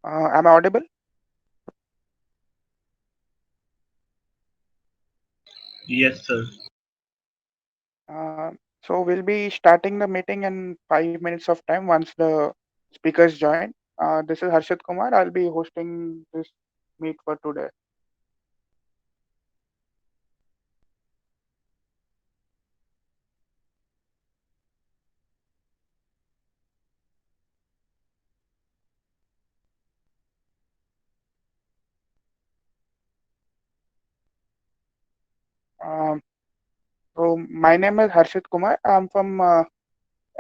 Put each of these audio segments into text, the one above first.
Am I audible? Yes, sir. Uh, so we'll be starting the meeting in 5 minutes of time once the speakers join. This is Harshit Kumar. I'll be hosting this meet for today. Um, so my name is Harshit Kumar. I'm from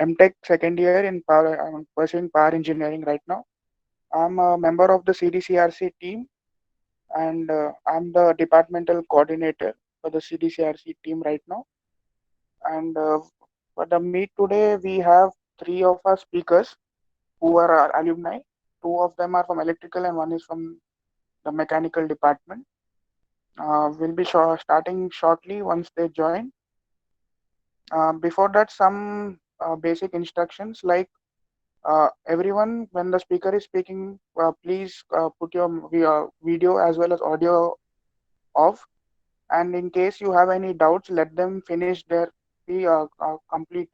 MTech second year in power. I'm pursuing power engineering right now. I'm a member of the CDCRC team, and I'm the departmental coordinator for the CDCRC team right now. And for the meet today, we have three of our speakers who are our alumni. Two of them are from electrical, and one is from the mechanical department. We'll be starting shortly once they join. Before that, some basic instructions like everyone, when the speaker is speaking, please put your video as well as audio off. And in case you have any doubts, let them finish their complete.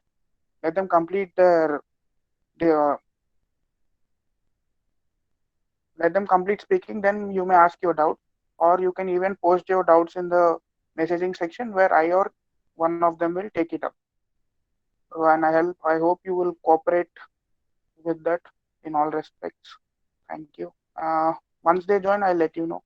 Let them complete their let them complete speaking. Then you may ask your doubt, or you can even post your doubts in the messaging section where I or one of them will take it up. And I hope you will cooperate with that in all respects. Thank you. Once they join, I'll let you know.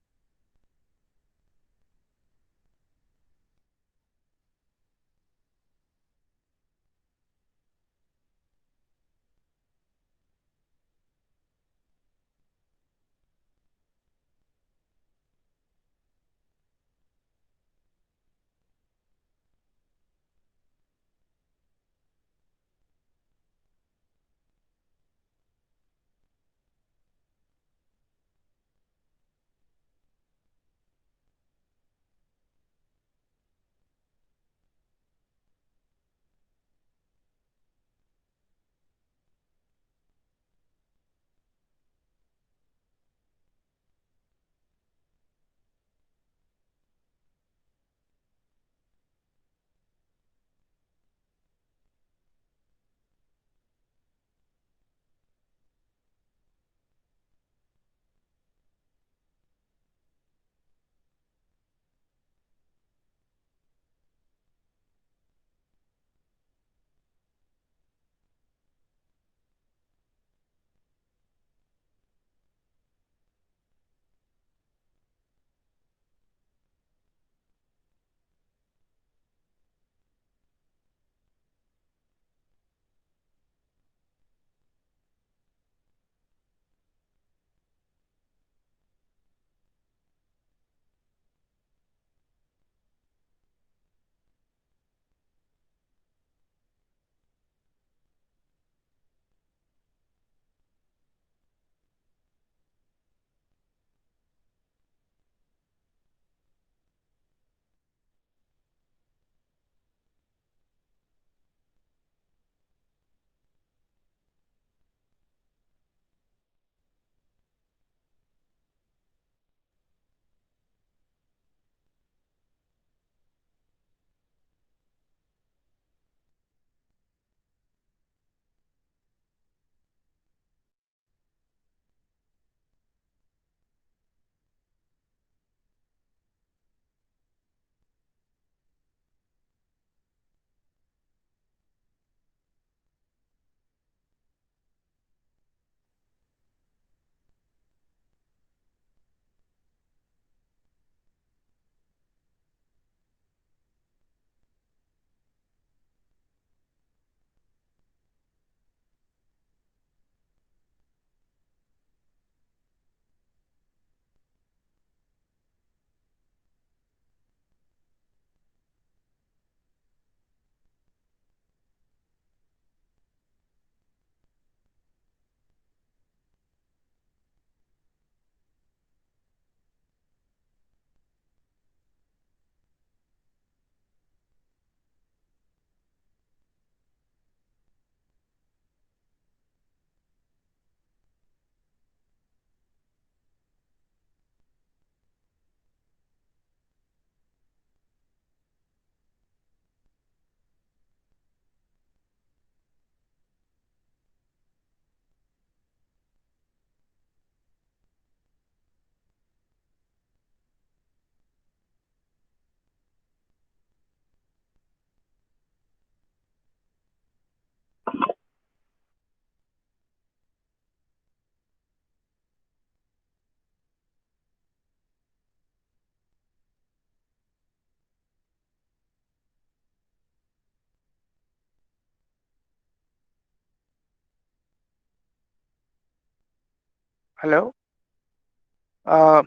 Hello. Uh,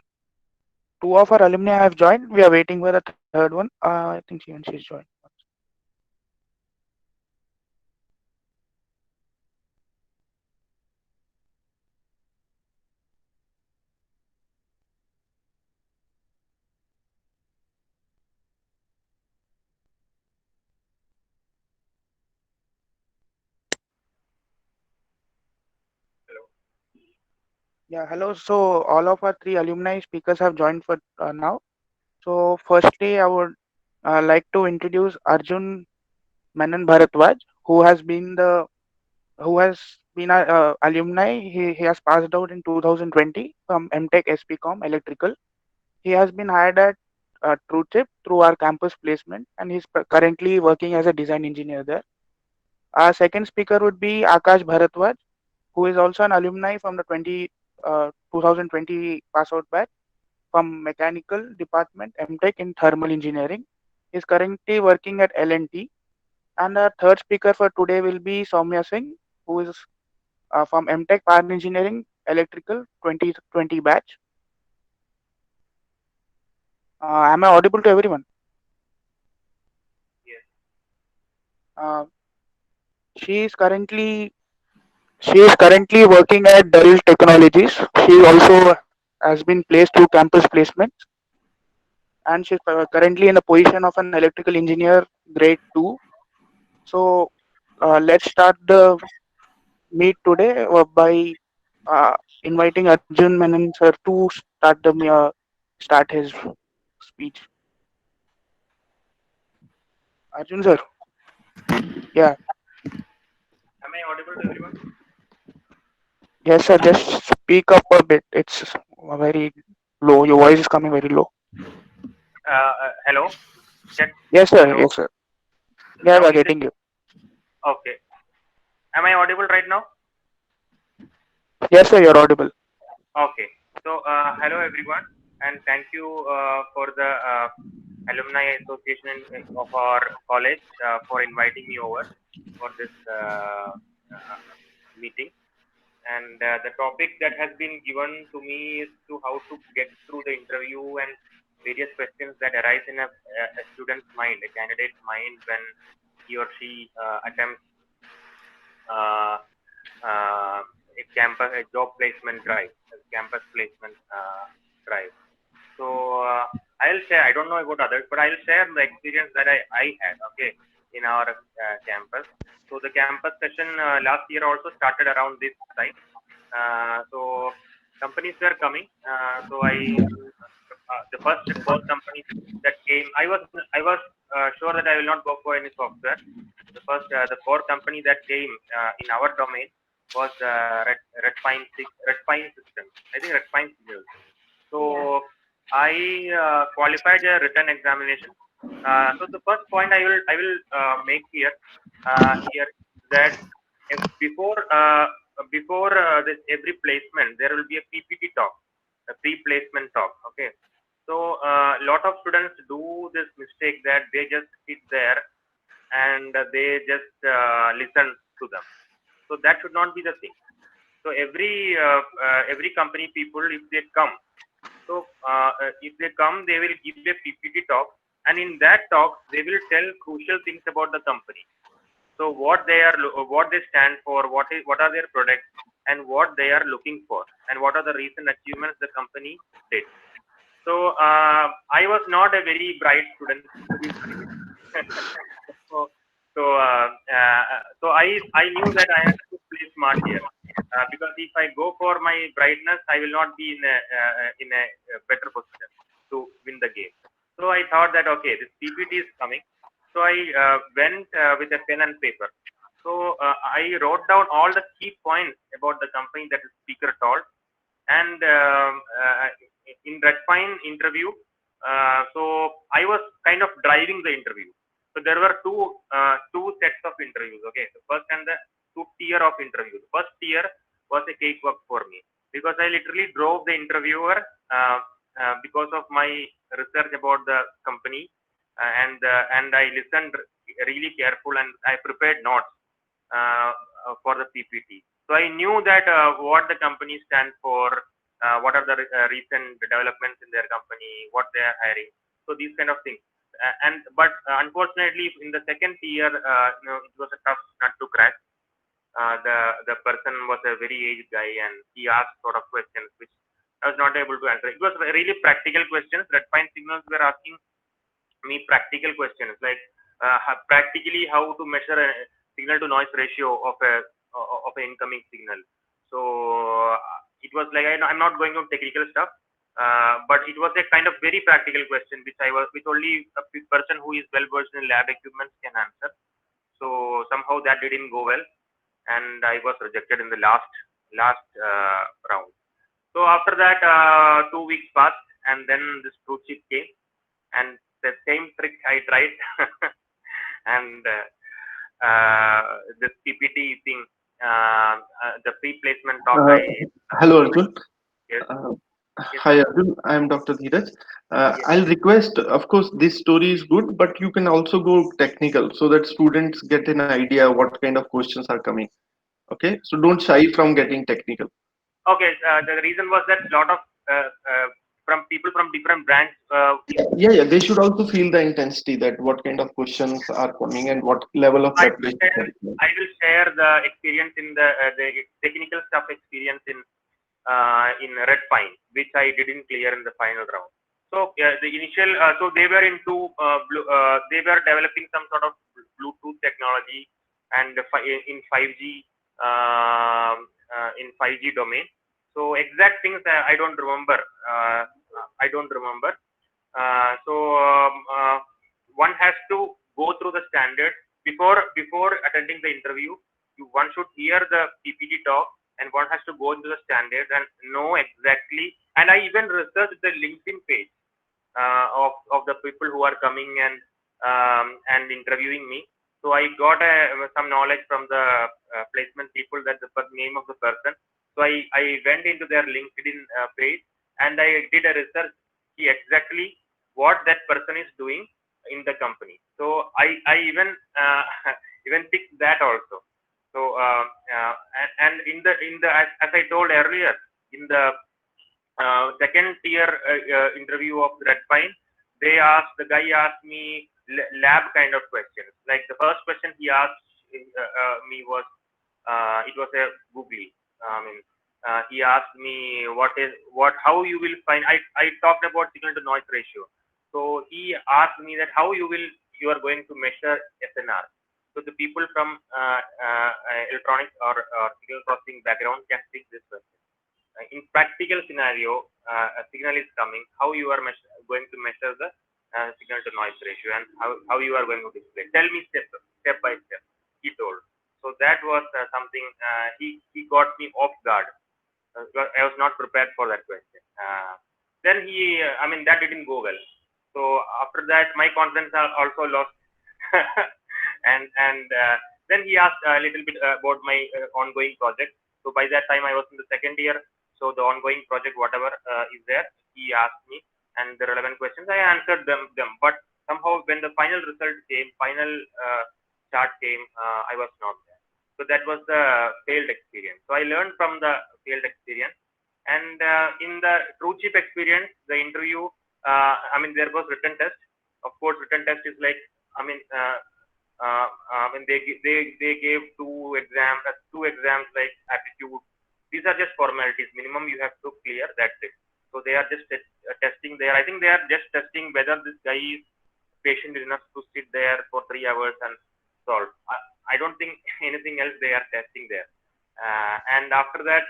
Two of our alumni have joined. We are waiting for the third one. I think she's joined. Yeah, hello. So all of our three alumni speakers have joined for now. So firstly, I would like to introduce Arjun Menon Bharatwaj, who has been the who has been a alumni. He has passed out in 2020 from MTech SPCom Electrical. He has been hired at TrueChip through our campus placement, and he's currently working as a design engineer there. Our second speaker would be Akash Bharatwaj, who is also an alumni from the 2020 pass out batch from Mechanical Department MTech in Thermal Engineering. He is currently working at L&T. And our third speaker for today will be Soumya Singh, who is from MTech Power Engineering Electrical 2020 batch. Am I audible to everyone? Yes. Uh, she is currently she is currently working at Dell Technologies. She also has been placed through campus placements, and she's currently in the position of an electrical engineer grade 2. So let's start the meet today by uh, inviting Arjun Menon sir to start his speech. Arjun sir, yeah, Am I audible to everyone? yes sir. Just speak up a bit. It's very low. Your voice is coming very low. Hello. Check. Yes sir. Hello. Yes sir. Yeah, we Now are is it getting you. okay? Am I audible right now? Yes sir, you're audible. Okay. So, hello everyone, and thank you for the alumni association of our college for inviting me over for this meeting. And the topic that has been given to me is to how to get through the interview and various questions that arise in a student's mind, a candidate's mind when he or she attempts uh, uh, a job placement drive, a campus placement drive. So I'll share. I don't know about others, but I'll share the experience that I had. Okay, in our campus. So the campus session last year also started around this time. So companies were coming. So the first four companies that came, I was sure that I will not go for any software. The four company that came in our domain was Red Pine Systems. I think Red Pine Signals. Yeah. So I qualified a written examination. So the first point I will make here that before this every placement there will be a PPT talk, a pre-placement talk. Okay, so a lot of students do this mistake that they just sit there and they just listen to them. So that should not be the thing. So every company people, if they come, if they come, they will give a PPT talk, and in that talk, they will tell crucial things about the company. So what they stand for, what are their products, and what they are looking for, and what are the recent achievements the company did. So I was not a very bright student, to be frank. so so I knew that I have to play smart here, because if I go for my brightness, I will not be in a better position to win the game. So I thought that okay, this PPT is coming. So I went with a pen and paper. So I wrote down all the key points about the company that the speaker told, and in Red Pine interview, so I was kind of driving the interview. So there were two sets of interviews. Okay, the first and the two tier of interviews. The first tier was a cakewalk for me because I literally drove the interviewer because of my research about the company, and I listened really careful and I prepared notes for the PPT. So I knew that what the company stands for, what are the recent developments in their company, what they are hiring. So these kind of things. But unfortunately, in the second year, it was a tough nut to crack. The person was a very aged guy, and he asked sort of questions which I was not able to answer. It was really practical questions. Red Pine Signals were asking me practical questions like practically how to measure a signal to noise ratio of an incoming signal. So it was like I'm not going on technical stuff, but it was a kind of very practical question which only a person who is well versed in lab equipment can answer. So somehow that didn't go well, and I was rejected in the last round. So after that, 2 weeks passed, and then this fruit chip came, and the same trick I tried, and this PPT thing, the pre-placement talk. Uh, Hello, Yes, Arjun. yes, Uh, yes, Hi, Arjun. I am Dr. Dheeraj. yes. I'll request, of course, this story is good, but you can also go technical so that students get an idea what kind of questions are coming. Okay, so don't shy from getting technical. Okay, the reason was that lot of from people from different brands. Yeah. They should also feel the intensity that what kind of questions are coming and what level of I will preparation share is required. I will share the experience in the technical stuff experience in Red Pine, which I didn't clear in the final round. So the initial, so they were they were developing some sort of Bluetooth technology and in 5G in 5G domain. So exact things I don't remember. I don't remember. One has to go through the standards before attending the interview. One should hear the PPT talk, and one has to go into the standards and know exactly. And I even researched the LinkedIn page of the people who are coming and interviewing me. So I got some knowledge from the placement people that the name of the person. So I went into their LinkedIn page, and I did a research, see exactly what that person is doing in the company. So I even even picked that also. So and in the as I told earlier, in the second tier interview of Red Pine, the guy asked me lab kind of questions. Like the first question he asked me was, it was a googly. I mean, he asked me how you will find. I talked about signal to noise ratio. So he asked me that how you are going to measure SNR. So the people from electronics or signal processing background can pick this question. In practical scenario, a signal is coming, how you are going to measure the signal to noise ratio, and how you are going to display. Tell me step by step, he told. So that was something he got me off guard. I was not prepared for that question. Then I mean, that didn't go well. So after that, my confidence also lost. And then he asked a little bit about my ongoing project. So by that time, I was in the second year. So the ongoing project, whatever is there, he asked me, and the relevant questions, I answered them. But somehow, when the final result came, final chart came, I was not there. So that was the failed experience. So I learned from the failed experience. And in the true chip experience, the interview, I mean, there was written test. Of course, written test is like, I mean, when they gave two exams like aptitude. These are just formalities. Minimum you have to clear. That's it. So they are just testing there. I think they are just testing whether this guy is patient enough to sit there for 3 hours and solve. I don't think anything else they are testing there. And after that,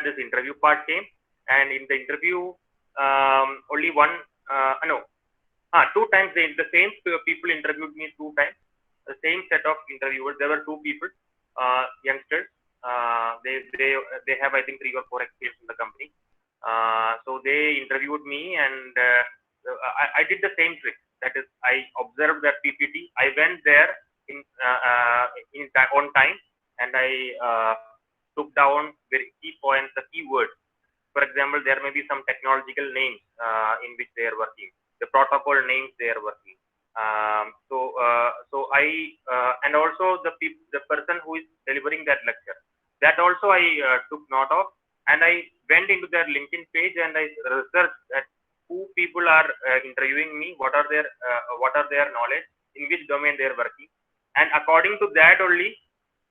this interview part came, and in the interview, only one, no, two times the same people interviewed me two times. The same set of interviewers. There were two people, youngsters. They have I think 3 or 4 experience in the company. So they interviewed me, and I did the same trick. That is, I observed that PPT. I went there on time, and I took down very key points, the keywords. For example, there may be some technological names in which they are working, the protocol names they are working. So I and also the person who is delivering I took note of, and I went into their LinkedIn page and I researched that who people are interviewing me, what are their knowledge, in which domain they are working, and according to that only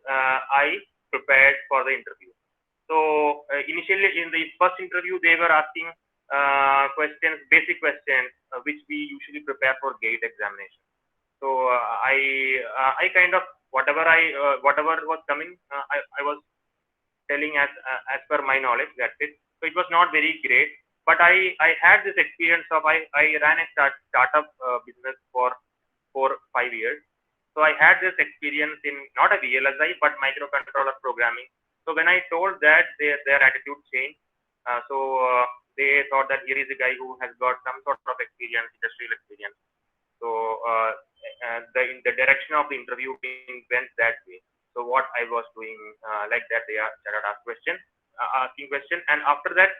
I prepared for the interview. So initially in the first interview, they were asking questions, basic questions, which we usually prepare for GATE examination. So I kind of whatever was coming, I was telling as per my knowledge. That's it. So it was not very great, but I had this experience of I ran a startup business for 4 5 years. So I had this experience in not a VLSI but microcontroller programming. So when I told that, their attitude changed. They thought that here is a guy who has got some sort of experience, industrial experience. So in the direction of the interview being went that way. So what I was doing like that, they started asking question, and after that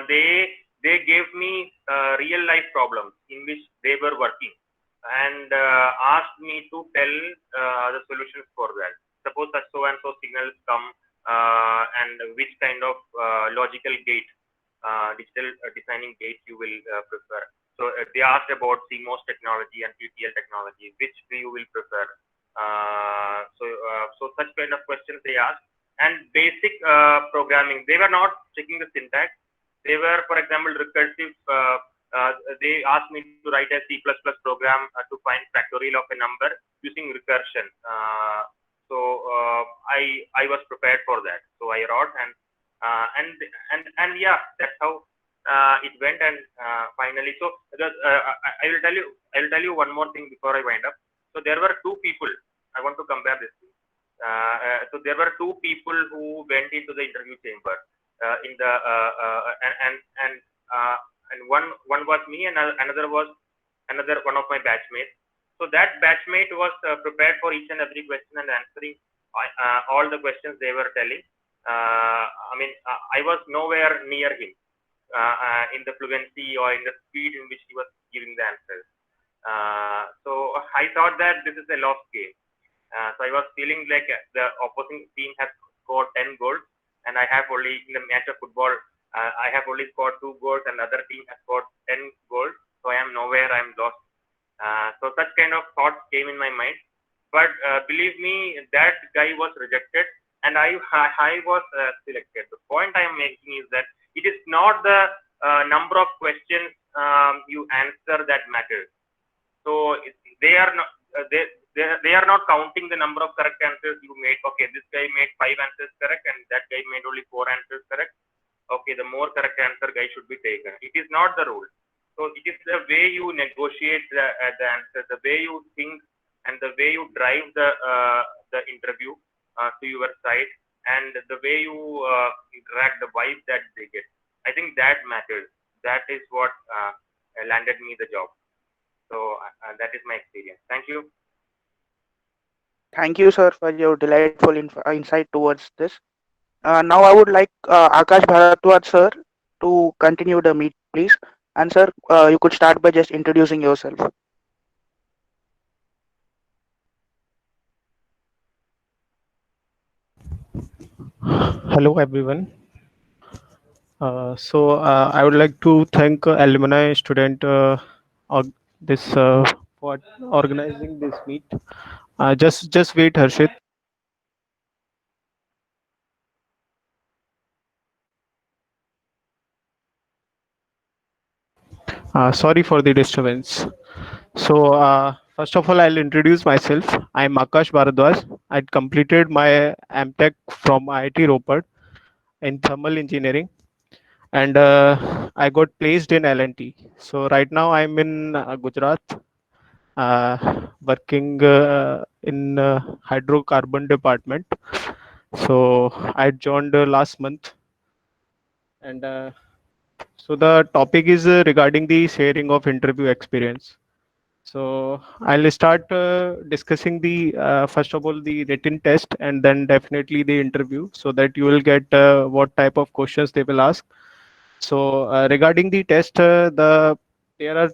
they gave me real life problems in which they were working, and asked me to tell the solutions for that. Suppose that so and so signals come, and which kind of logical gate, digital designing gate you will prefer. So they asked about CMOS technology and TTL technology, which you will prefer. So such kind of questions they asked, and basic programming. They were not checking the syntax. They were, for example, recursive. They asked me to write a C++ program to find factorial of a number using recursion. I was prepared for that. So I wrote, and yeah, that's how it went. And finally, so I will tell you one more thing before I wind up. So there were two people. I want to compare this thing. So there were two people who went into the interview chamber. And one was me, and another was another one of my batchmates. So that batchmate was prepared for each and every question and answering all the questions they were telling. I was nowhere near him in the fluency or in the speed in which he was giving the answers. So I thought that this is a lost game. So I was feeling like the opposing team has scored 10 goals, and I have only, in the match of football, I have only scored 2 goals, and other team has scored 10 goals. So I am nowhere. I am lost. So such kind of thoughts came in my mind. But believe me, that guy was rejected, and I was selected. The point I am making is that it is not the number of questions you answer that matters. So they are not they are not counting the number of correct answers you made. Okay, this guy made 5 answers correct, and that guy made only 4 answers correct. Okay, the more correct answer guy should be taken. It is not the rule. So it is the way you negotiate the answer, the way you think, and the way you drive the interview to your side, and the way you interact, the vibe that they get. I think that matters. That is what landed me the job. So that is my experience. Thank you. Thank you, sir, for your delightful insight towards this. Now I would like Akash Bharadwaj, sir, to continue the meet, please. And sir, you could start by just introducing yourself. Hello, everyone. I would like to thank alumni student this for organizing this meet. Just wait, Harshit. Sorry for the disturbance. First of all, I'll introduce myself. I'm Akash Bharadwaj. I completed my MTech from IIT Ropar in thermal engineering, and I got placed in L&T. So right now I'm in Gujarat, working in hydrocarbon department. So I joined last month, and so the topic is regarding the sharing of interview experience. So I'll start discussing the first of all the written test, and then definitely the interview, so that you will get what type of questions they will ask. So regarding the test, there are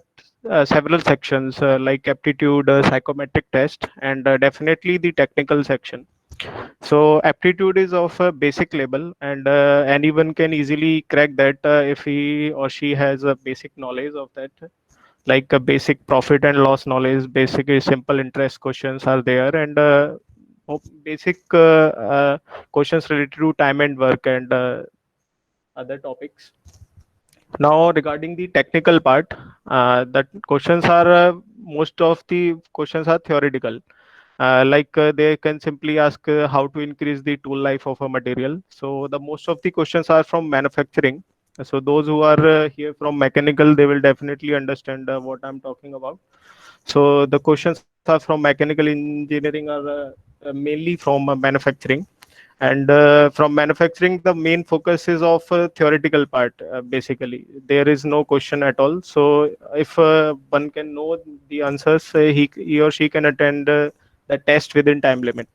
several sections like aptitude, psychometric test, and definitely the technical section. So aptitude is of a basic level, and anyone can easily crack that if he or she has a basic knowledge of that, like a basic profit and loss knowledge, basically simple interest questions are there, and basic questions related to time and work and other topics. Now, regarding the technical part, the questions are most of the questions are theoretical. They can simply ask how to increase the tool life of a material. So the most of the questions are from manufacturing. So those who are here from mechanical, they will definitely understand what I'm talking about. So the questions are from mechanical engineering are mainly from manufacturing, and from manufacturing the main focus is of theoretical part. Basically there is no question at all, so if one can know the answers, he or she can attend the test within time limit,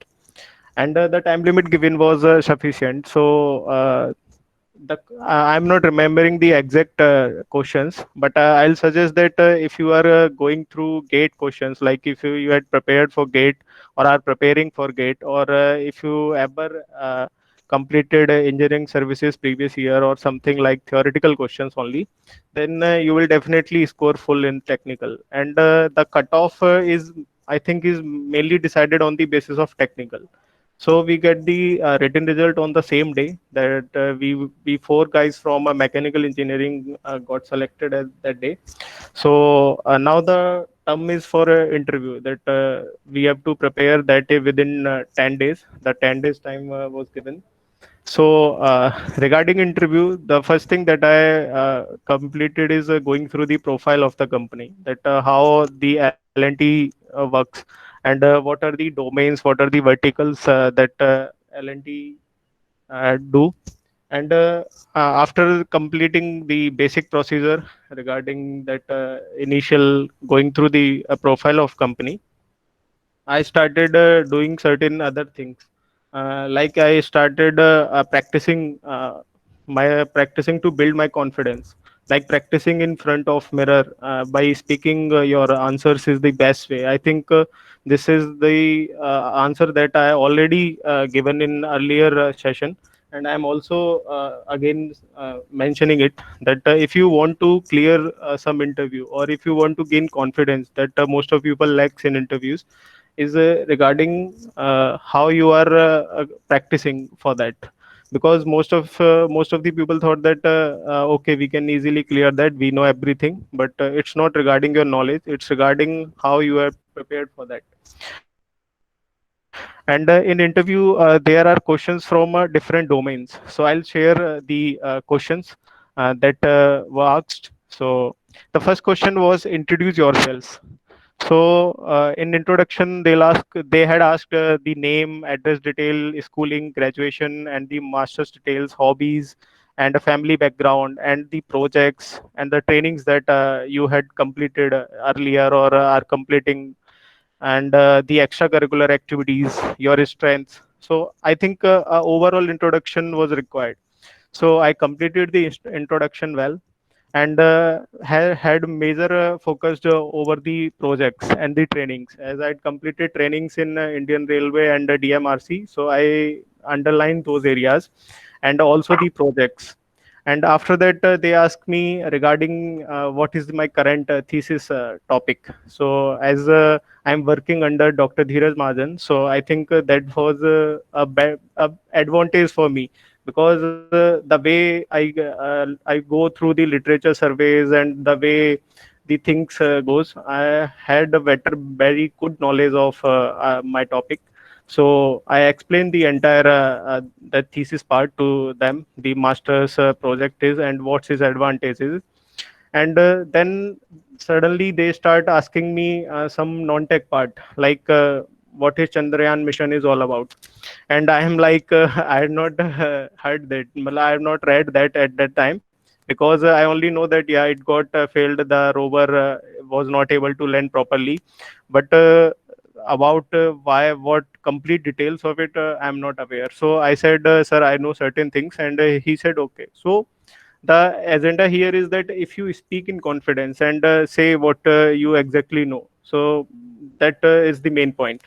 and the time limit given was sufficient. So I'm not remembering the exact questions, but I'll suggest that if you are going through gate questions, like if you had prepared for gate or are preparing for gate, or if you ever completed engineering services previous year or something like theoretical questions only, then you will definitely score full in technical. And the cutoff is, I think, is mainly decided on the basis of technical. So we get the written result on the same day that we four guys from mechanical engineering got selected at that day. So now the term is for interview that we have to prepare that day within 10 days. The 10 days time was given. So regarding interview, the first thing that I completed is going through the profile of the company, that how the L&T works, and what are the domains, what are the verticals that L&T do. And after completing the basic procedure regarding that initial going through the profile of company, I started doing certain other things. Like I started practicing to build my confidence. Like practicing in front of mirror by speaking your answers is the best way. I think this is the answer that I already given in earlier session, and I'm also again mentioning it, that if you want to clear some interview, or if you want to gain confidence that most of people lacks in interviews, is regarding how you are practicing for that. Because most of the people thought that okay, we can easily clear that, we know everything, but it's not regarding your knowledge, it's regarding how you are prepared for that. And in interview there are questions from different domains, so I'll share the questions that were asked. So the first question was, introduce yourselves. So in introduction, they had asked the name, address detail, schooling, graduation, and the master's details, hobbies, and a family background, and the projects and the trainings that you had completed earlier or are completing, and the extracurricular activities, your strengths. So I think overall introduction was required. So I completed the introduction well, and had major focused over the projects and the trainings, as I had completed trainings in Indian Railway and DMRC. So I underlined those areas and also the projects. And after that, they asked me regarding what is my current thesis topic. So as I'm working under Dr. Dheeraj Mahajan, so I think that was a advantage for me, because the way I go through the literature surveys and the way the things goes, I had a better, very good knowledge of my topic. So I explained the entire the thesis part to them, the master's project is and what's his advantages. And then suddenly they start asking me some non-tech part, like what is Chandrayaan mission is all about. And I am like, I had not heard that, I have not read that at that time, because I only know that yeah, it got failed, the rover was not able to land properly, but about why, what complete details of it, I'm not aware. So I said, sir, I know certain things. And he said, okay. So the agenda here is that if you speak in confidence and say what you exactly know, so that is the main point.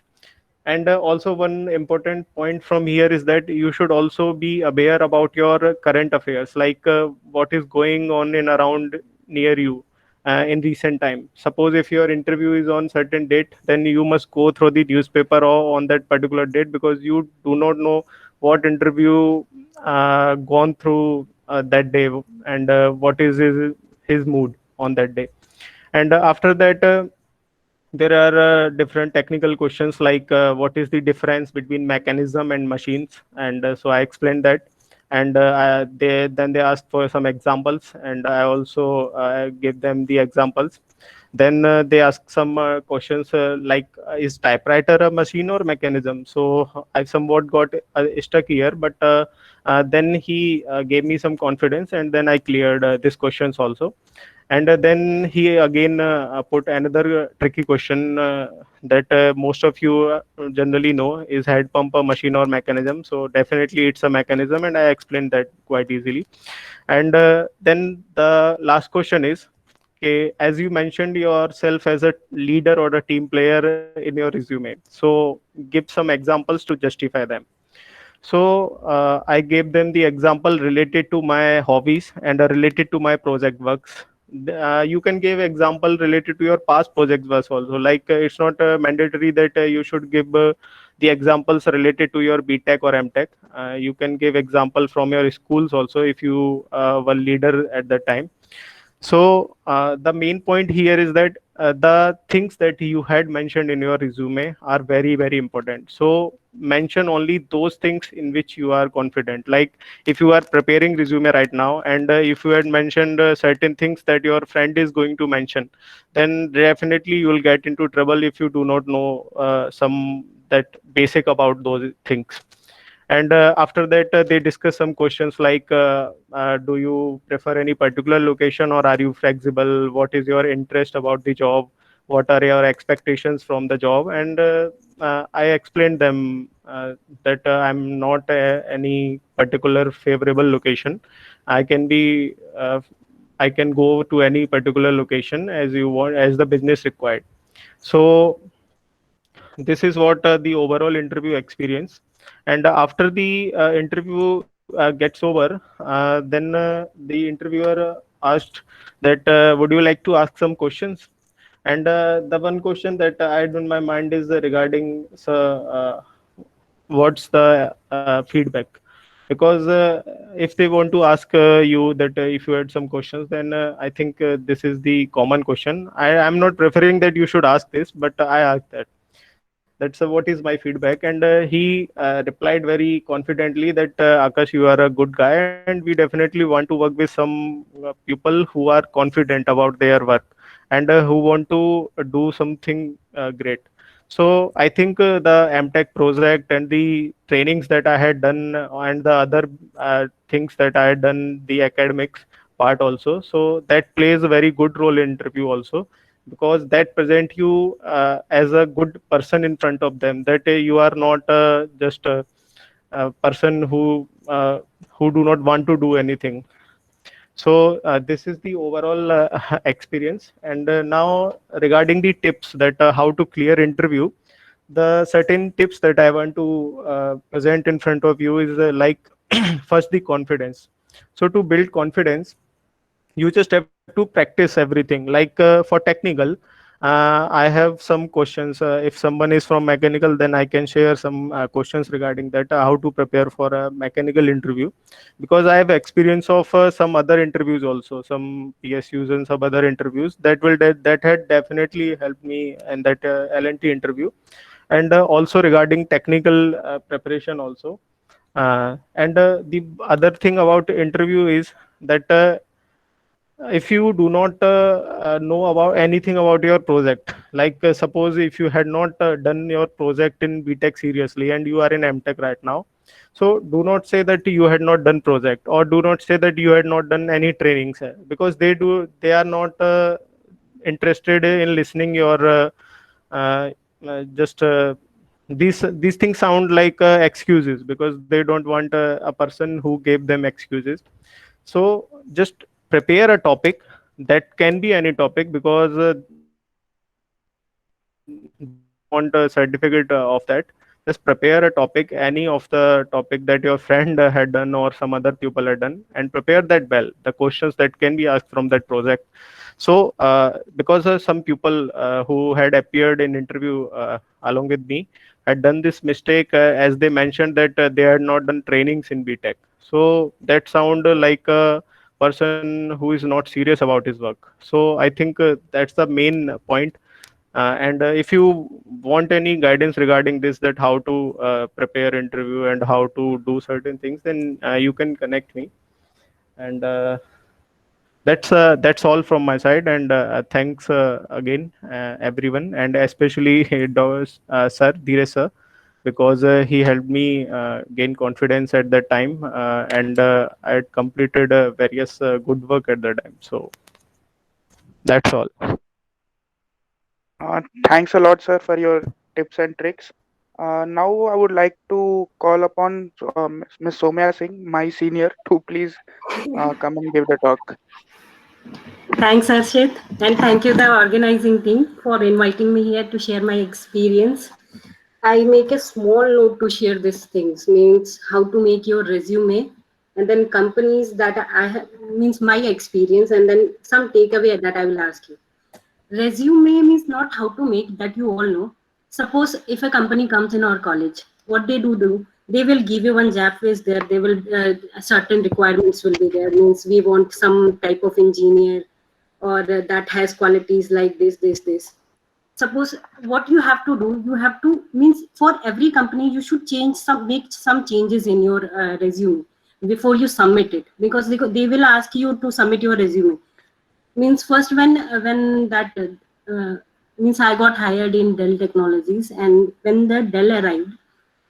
And also one important point from here is that you should also be aware about your current affairs, like what is going on in around near you in recent time. Suppose if your interview is on certain date, then you must go through the newspaper or on that particular date, because you do not know what interview gone through that day, and what is his mood on that day. And after that, there are different technical questions, like what is the difference between mechanism and machines, and so I explained that. And they asked for some examples, and I also gave them the examples. Then they ask some questions, like is typewriter a machine or mechanism? So I somewhat got stuck here, but then he gave me some confidence, and then I cleared these questions also. And then he again put another tricky question, that most of you generally know, is head pump a machine or mechanism? So definitely it's a mechanism, and I explained that quite easily. And then the last question is, okay, as you mentioned yourself as a leader or a team player in your resume, so give some examples to justify them. So I gave them the example related to my hobbies and related to my project works. You can give example related to your past project works also. Like it's not mandatory that you should give the examples related to your BTech or MTech. You can give example from your schools also if you were leader at that time. So the main point here is that the things that you had mentioned in your resume are very, very important. So mention only those things in which you are confident. Like if you are preparing resume right now, and if you had mentioned certain things that your friend is going to mention, then definitely you will get into trouble if you do not know some that basic about those things. And after that, they discuss some questions like, do you prefer any particular location, or are you flexible? What is your interest about the job? What are your expectations from the job? And I explained them that I'm not any particular favorable location. I can be I can go to any particular location as you want, as the business required. So this is what the overall interview experience. And after the interview gets over, then the interviewer asked that, would you like to ask some questions? And the one question that I had in my mind is regarding, what's the feedback? Because if they want to ask you that, if you had some questions, then I think this is the common question. I'm not preferring that you should ask this, but I asked that. That's what is my feedback. And he replied very confidently that, Akash, you are a good guy, and we definitely want to work with some people who are confident about their work, and who want to do something great. So I think the MTech project and the trainings that I had done, and the other things that I had done, the academics part also, so that plays a very good role in interview also, because that present you as a good person in front of them, that you are not just a person who do not want to do anything. So this is the overall experience. And now regarding the tips that how to clear interview, the certain tips that I want to present in front of you is like first, the confidence. So to build confidence, you just have to practice everything. Like for technical, I have some questions. If someone is from mechanical, then I can share some questions regarding that, how to prepare for a mechanical interview, because I have experience of some other interviews also, some PSUs and some other interviews that had definitely helped me in that L&T interview. And also regarding technical preparation also. And the other thing about interview is that if you do not know about anything about your project, like suppose if you had not done your project in BTech seriously, and you are in MTech right now, so do not say that you had not done project, or do not say that you had not done any trainings, because they are not interested in listening your uh, just these things sound like excuses, because they don't want a person who gave them excuses. So just prepare a topic, that can be any topic, because there are multiple topics that you can prepare. want a certificate of that. Just prepare a topic, any of the topic that your friend had done or some other pupil had done, and prepare that well, the questions that can be asked from that project. So because some people who had appeared in interview along with me had done this mistake, as they mentioned that they had not done trainings in BTech. So that sound like a person who is not serious about his work. So I think that's the main point. And if you want any guidance regarding this, that how to prepare interview and how to do certain things, then you can connect me. And that's all from my side. And thanks again, everyone, and especially sir, Dheeraj sir, because he helped me gain confidence at that time, and I had completed various good work at that time. So that's all. Thanks a lot, sir, for your tips and tricks. Now I would like to call upon Ms. Somya Singh, my senior, to please come and give the talk. Thanks, Arshit, and thank you, the organizing team, for inviting me here to share my experience. I make a small note to share these things, means how to make your resume, and then companies that I have, means my experience, and then some takeaway that I will ask you. Resume means not how to make, that you all know. Suppose if a company comes in our college, what they do, they will give you one job phase there. They will certain requirements will be there. Means we want some type of engineer, or that has qualities like this. Suppose what you have to do, you have to, means for every company you should make some changes in your resume before you submit it, because they will ask you to submit your resume. Means first when that means I got hired in Dell Technologies, and when the Dell arrived,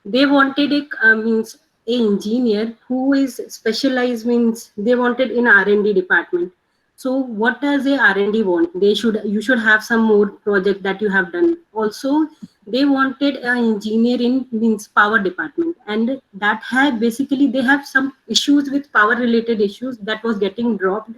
they wanted means a engineer who is specialized, means they wanted in R&D department. So what does a R&D want? You should have some more project that you have done. Also, they wanted an engineer in, means power department, and that had basically they have some issues with power related issues that was getting dropped,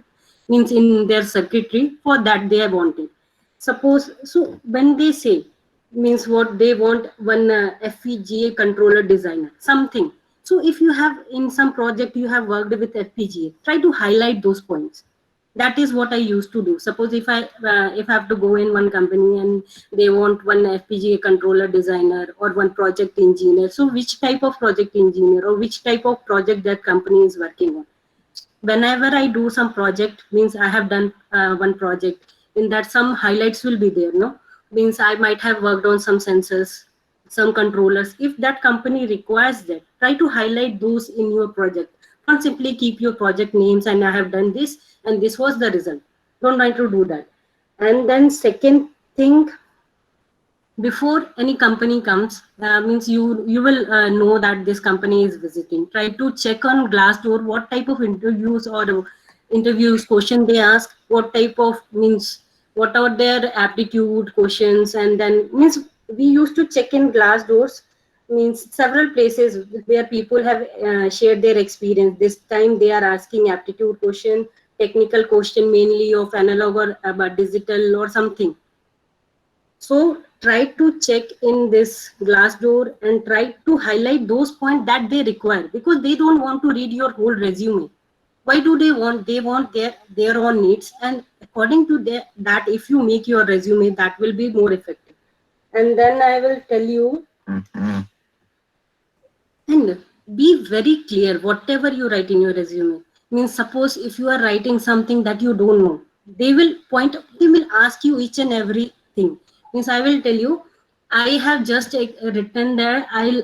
means in their circuitry. For that they wanted, suppose, so when they say, means what they want, one FPGA controller designer something. So if you have in some project you have worked with FPGA, try to highlight those points. That is what I used to do. Suppose if I have to go in one company and they want one FPGA controller designer or one project engineer, so which type of project engineer or which type of project that company is working on. Whenever I do some project, means I have done one project, in that some highlights will be there, no? Means I might have worked on some sensors, some controllers. If that company requires that, try to highlight those in your project. Don't simply keep your project names and I have done this and this was the result. Don't try to do that. And then second thing, before any company comes, means you will know that this company is visiting. Try to check on Glassdoor what type of interviews or interviews question they ask, what type of, means what are their aptitude questions. And then means we used to check in Glassdoors, means several places where people have shared their experience. This time they are asking aptitude question, technical question, mainly of analog or about digital or something. So try to check in this Glassdoor and try to highlight those points that they require, because they don't want to read your whole resume. Why do they want? They want their own needs, and according to that, if you make your resume, that will be more effective. And then I will tell you, and be very clear whatever you write in your resume. Means suppose if you are writing something that you don't know, they will ask you each and everything. Means I will tell you, I have just written there, I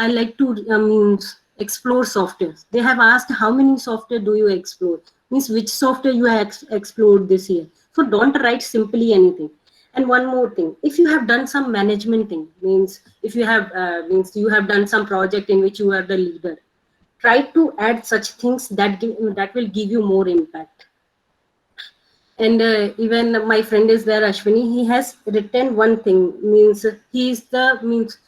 like to means explore softwares. They have asked how many software do you explore, means which software you have explored this year. So don't write simply anything. And one more thing, if you have done some management thing, means if you have means you have done some project in which you are the leader, try to add such things that will give you more impact. And even my friend is there, Ashwini, he has written one thing, means he is the, means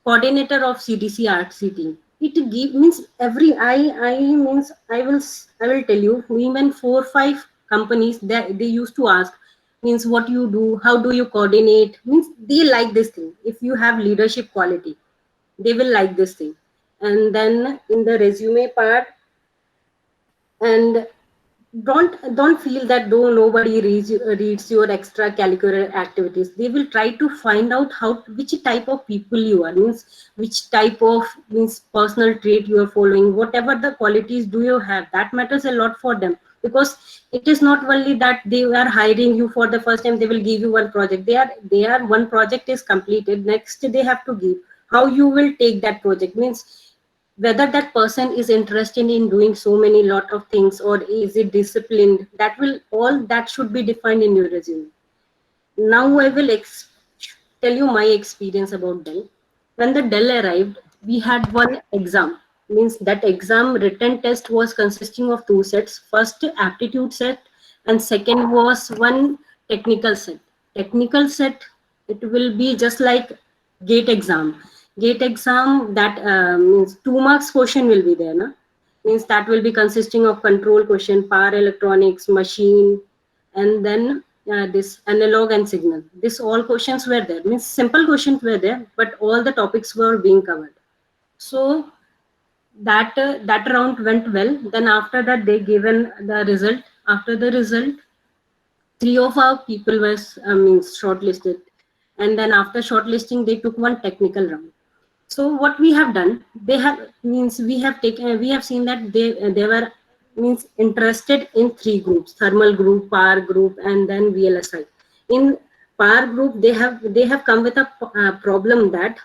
coordinator of CDC RC team. It give, means every I means I will tell you, even 4 or 5 companies that they used to ask, means what you do, how do you coordinate, means they like this thing. If you have leadership quality, they will like this thing. And then in the resume part, and don't feel that though nobody reads your extracurricular activities. They will try to find out how, which type of people you are, means which type of, means personal trait you are following, whatever the qualities do you have, that matters a lot for them. Because it is not only that they are hiring you for the first time, they will give you one project. They are one project is completed, next they have to give. How you will take that project, means whether that person is interested in doing so many lot of things, or is it disciplined, that will, all that should be defined in your resume. Now I will tell you my experience about Dell. When the Dell arrived, we had one exam, means that exam written test was consisting of two sets. First aptitude set, and second was one technical set. Technical set, it will be just like gate exam. Gate exam, that means 2 marks question will be there, na? Means that will be consisting of control question, power electronics, machine, and then this analog and signal. This all questions were there, means simple questions were there, but all the topics were being covered. So that round went well. Then after that, they given the result. After the result, 3 of our people was means shortlisted, and then after shortlisting, they took one technical round. So what we have done, they have, means we have seen that they were, means interested in 3 groups: thermal group, power group, and then VLSI. In power group, they have come with a problem that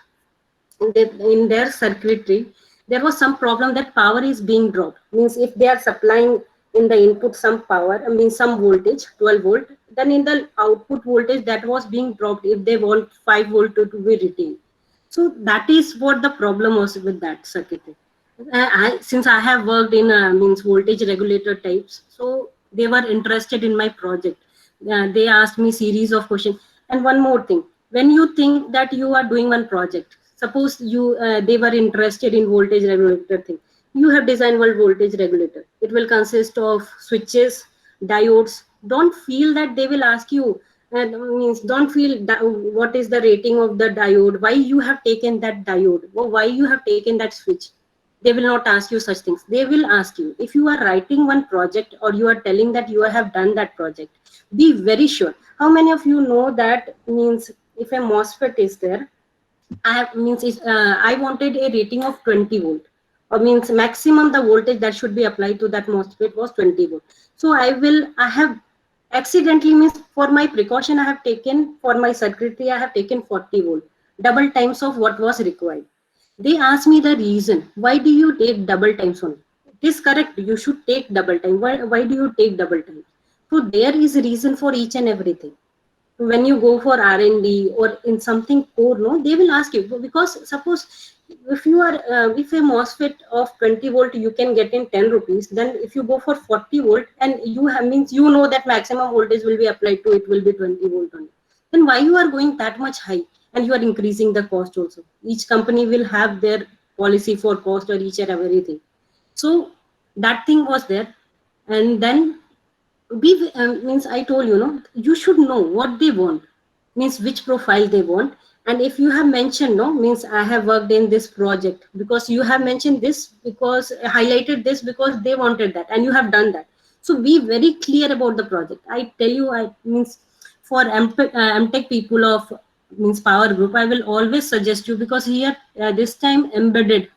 in their circuitry there was some problem that power is being dropped. Means if they are supplying in the input some power, I mean some voltage, 12 volt, then in the output voltage that was being dropped if they want 5 volt to be retained. So that is what the problem was with that circuitry. Since I have worked in means voltage regulator types, so they were interested in my project. They asked me series of questions. And one more thing, when you think that you are doing one project, suppose you they were interested in voltage regulator thing, you have designed one voltage regulator. It will consist of switches, diodes. Don't feel that they will ask you, and means don't feel that what is the rating of the diode, why you have taken that diode, or why you have taken that switch. They will not ask you such things. They will ask you, if you are writing one project or you are telling that you have done that project, be very sure. How many of you know that, means if a MOSFET is there, I wanted a rating of 20 volt, or means maximum the voltage that should be applied to that MOSFET was 20 volt. So I have accidentally, means for my precaution, I have taken, for my circuitry, I have taken 40 volt, double times of what was required. They asked me the reason, why do you take double times only? It is correct, you should take double time. Why do you take double time? So there is a reason for each and everything. When you go for R&D or in something core, no, they will ask you, because suppose if you are if a MOSFET of 20 volt you can get in 10 rupees, then if you go for 40 volt and you have, means you know that maximum voltage will be applied to it will be 20 volt only, then why you are going that much high and you are increasing the cost also? Each company will have their policy for cost or each and everything. So that thing was there. And then means I told you, no, you should know what they want, means which profile they want. And if you have mentioned, no, means I have worked in this project, because you have mentioned this, because highlighted this because they wanted that, and you have done that. So be very clear about the project. I tell you, I means for MTech people of, means power group, I will always suggest you, because here this time embedded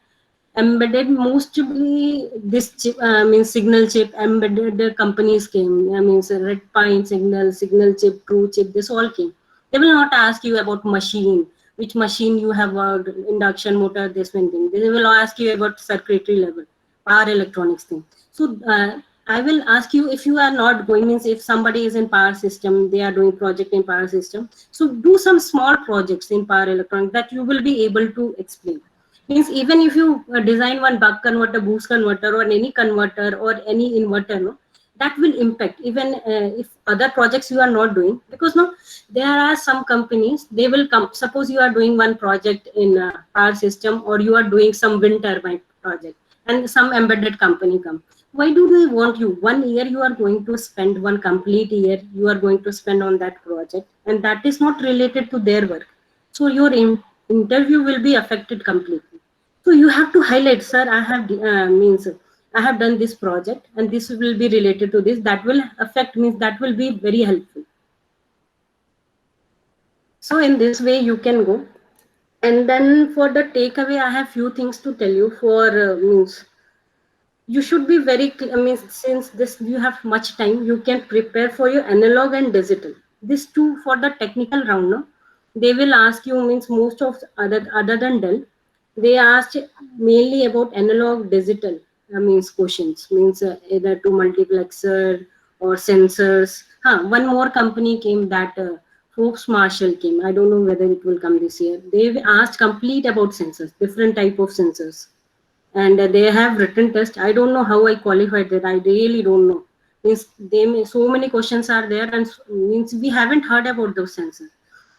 mostly this chip, means signal chip, embedded companies came. Means Red Pine, signal chip, True chip, this all came. They will not ask you about machine, which machine you have worked, induction motor, this one thing. They will ask you about circuitry level, power electronics thing. So I will ask you, if you are not going, means if somebody is in power system, they are doing project in power system, so do some small projects in power electronics that you will be able to explain. Means even if you design one buck converter, boost converter, or any converter or any inverter, no, that will impact even if other projects you are not doing. Because no, there are some companies, they will come, suppose you are doing one project in power system, or you are doing some wind turbine project, and some embedded company come. Why do they want you? 1 year you are going to spend, one complete year you are going to spend on that project, and that is not related to their work. So your interview will be affected completely. So you have to highlight, sir, I have means I have done this project and this will be related to this. That will affect, means that will be very helpful. So in this way you can go. And then for the takeaway, I have few things to tell you. For means you should be very I mean, since this you have much time, you can prepare for your analog and digital. This two for the technical round, no? They will ask you, means most of other than Dell, they asked mainly about analog digital means questions, means either to multiplexer or sensors. One more company came, that Fox Marshall came. I don't know whether it will come this year. They've asked complete about sensors, different type of sensors, and they have written test. I don't know how I qualified that. I really don't know. Means so many questions are there, and means we haven't heard about those sensors.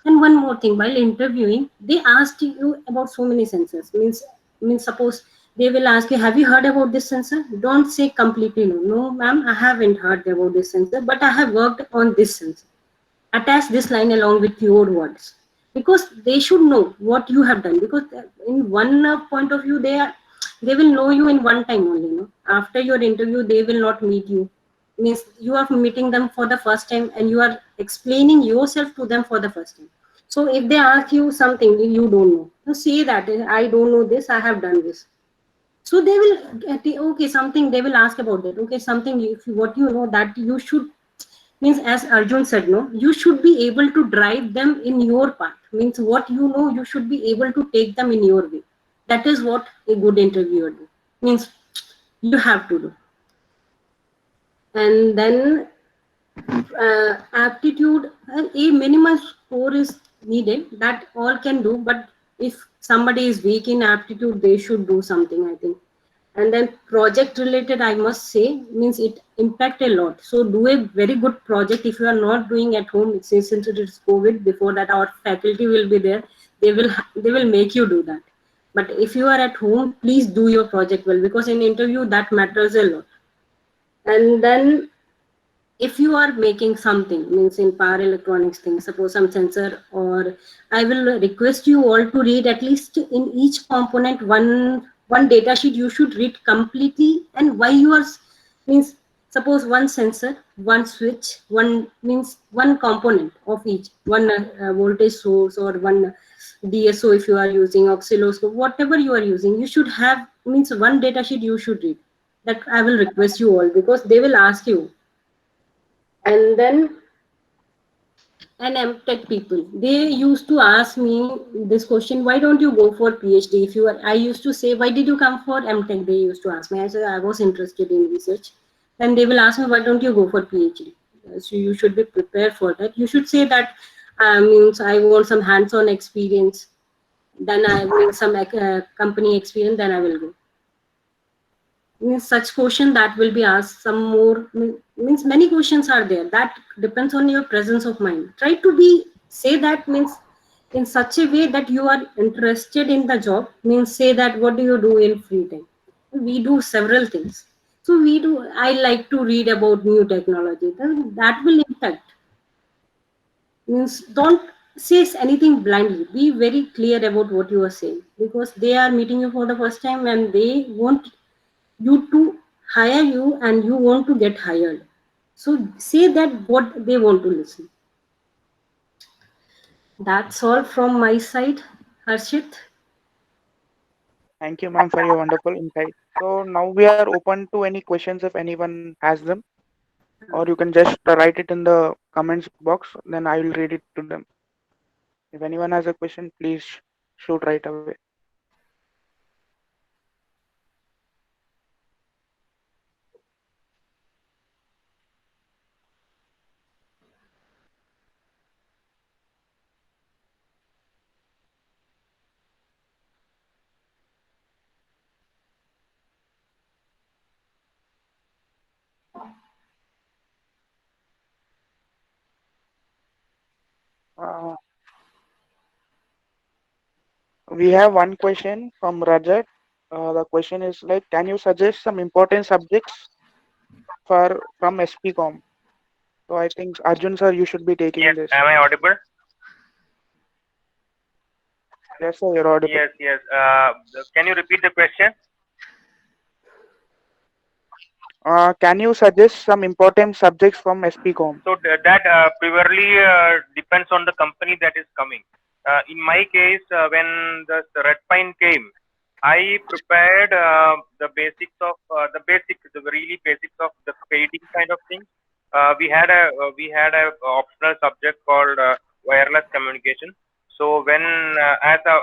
And one more thing, while interviewing, they asked you about so many sensors. Means suppose they will ask you, have you heard about this sensor? Don't say completely no. No, ma'am, I haven't heard about this sensor, but I have worked on this sensor. Attach this line along with your words, because they should know what you have done. Because in one point of view, they will know you in one time only, no? After your interview they will not meet you. Means you are meeting them for the first time and you are explaining yourself to them for the first time. So if they ask you something you don't know, you say that I don't know this, I have done this. So they will get okay, something they will ask about that. Okay, something if what you know, that you should, means as Arjun said, no, you should be able to drive them in your path. Means what you know, you should be able to take them in your way. That is what a good interviewer do. Means you have to do. And then aptitude, a minimal score is needed, that all can do. But if somebody is weak in aptitude, they should do something, I think. And then project related, I must say, means it impact a lot. So do a very good project. If you are not doing at home, since it is COVID, before that our faculty will be there, they will make you do that. But if you are at home, please do your project well, because in interview that matters a lot. And then if you are making something, means in power electronics thing, suppose some sensor, or I will request you all to read at least in each component one data sheet. You should read completely, and why you are, means suppose one sensor, one switch, one, means one component of each, one voltage source, or one DSO, if you are using oscilloscope, whatever you are using, you should have, means one data sheet you should read. That I will request you all, because they will ask you. And then and MTech people, they used to ask me this question: why don't you go for PhD? If you are, I used to say, why did you come for MTech? They used to ask me. I said I was interested in research. Then they will ask me, why don't you go for PhD? So you should be prepared for that. You should say that means I want some hands-on experience. Then I want some company experience. Then I will go. Means such question that will be asked. Some more, means many questions are there. That depends on your presence of mind. Try to be, say that, means in such a way that you are interested in the job. Means say that what do you do in free time? We do several things. So we do, I like to read about new technology. Then that will impact. Means don't say anything blindly. Be very clear about what you are saying, because they are meeting you for the first time and they want you to hire you, and you want to get hired. So say that what they want to listen. That's all from my side, Harshit. Thank you, ma'am, for your wonderful insight. So now we are open to any questions if anyone has them, or you can just write it in the comments box, then I will read it to them. If anyone has a question, please shoot right away. Uh, we have one question from Rajat. The question is like, can you suggest some important subjects from SPCom. So I think Arjun sir, you should be taking Yes, this. am I audible? Yes, sir, you're audible. Yes, yes. Can you repeat the question? Can you suggest some important subjects from SPCom? So that purely depends on the company that is coming. In my case, when the Red Pine came, I prepared the basics of the really basics of the fading kind of thing. We had a optional subject called wireless communication. So when as the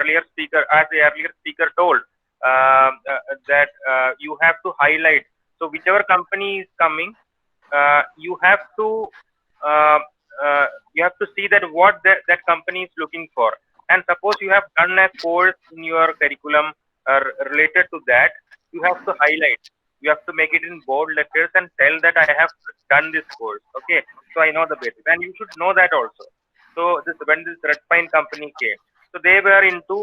earlier speaker told that you have to highlight. So whichever company is coming, you have to uh, see that what that company is looking for. And suppose you have done a course in your curriculum related to that, you have to highlight. You have to make it in bold letters and tell that I have done this course. Okay, so I know the basics, and you should know that also. So when this Red Pine company came, so they were into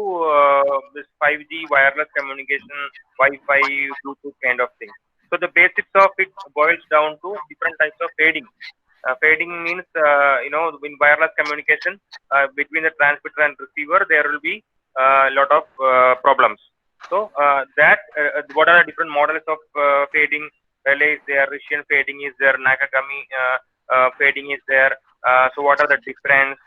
this 5G wireless communication, Wi-Fi, Bluetooth kind of thing. So the basics of it boils down to different types of fading. Fading means, in wireless communication between the transmitter and receiver, there will be a lot of problems. So what are the different models of fading? Relay is there, Russian fading is there, Nakagami fading is there. So what are the difference?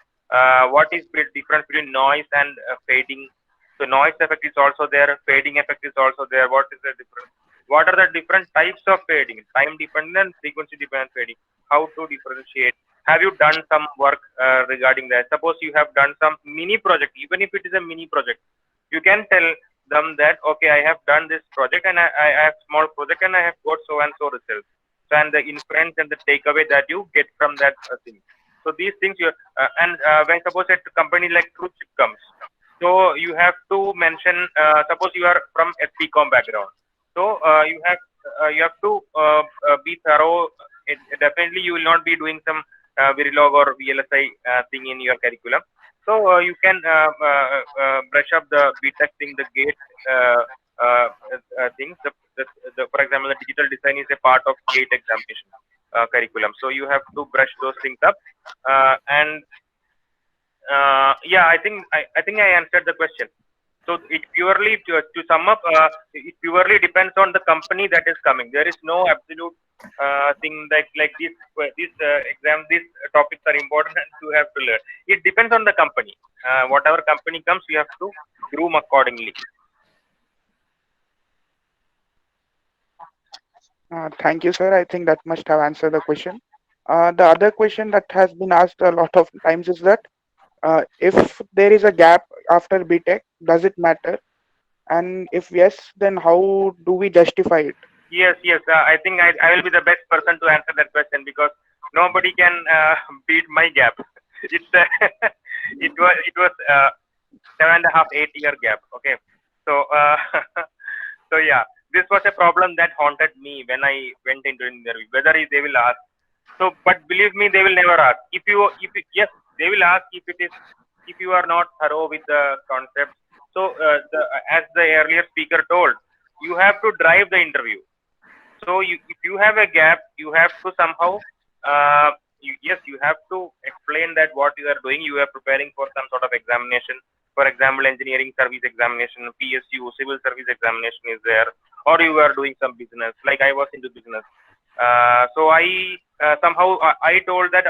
What is the difference between noise and fading? So noise effect is also there, fading effect is also there. What is the difference? What are the different types of fading? Time dependent, frequency dependent fading. How to differentiate? Have you done some work regarding that? Suppose you have done some mini project, even if it is a mini project, you can tell them that, okay, I have done this project and I have small project and I have got so and so results. So, and the inference and the takeaway that you get from that thing. So these things when suppose a company like TrueChip comes, so you have to mention, suppose you are from SPCom background. So you have to be thorough. Definitely, you will not be doing some Verilog or VLSI thing in your curriculum. So you can brush up the BTech thing, the gate things. For example, the digital design is a part of gate examination curriculum. So you have to brush those things up. Yeah, I think I answered the question. So it purely to sum up, it purely depends on the company that is coming. There is no absolute thing like these these topics are important and you have to learn. It depends on the company. Whatever company comes, you have to groom accordingly. Thank you, sir. I think that must have answered the question. The other question that has been asked a lot of times is that if there is a gap after BTech, does it matter? And if yes, then how do we justify it? Yes. I think I will be the best person to answer that question because nobody can beat my gap. It's it was 7.5, 8 year gap. Okay, so so yeah, this was a problem that haunted me when I went into an interview. Whether they will ask. So, but believe me, they will never ask. Yes, they will ask if you are not thorough with the concept. So, as the earlier speaker told, you have to drive the interview. So, if you have a gap, you have to somehow, you have to explain that what you are doing. You are preparing for some sort of examination. For example, engineering service examination, PSU, civil service examination is there, or you are doing some business. Like I was into business. So I somehow I told that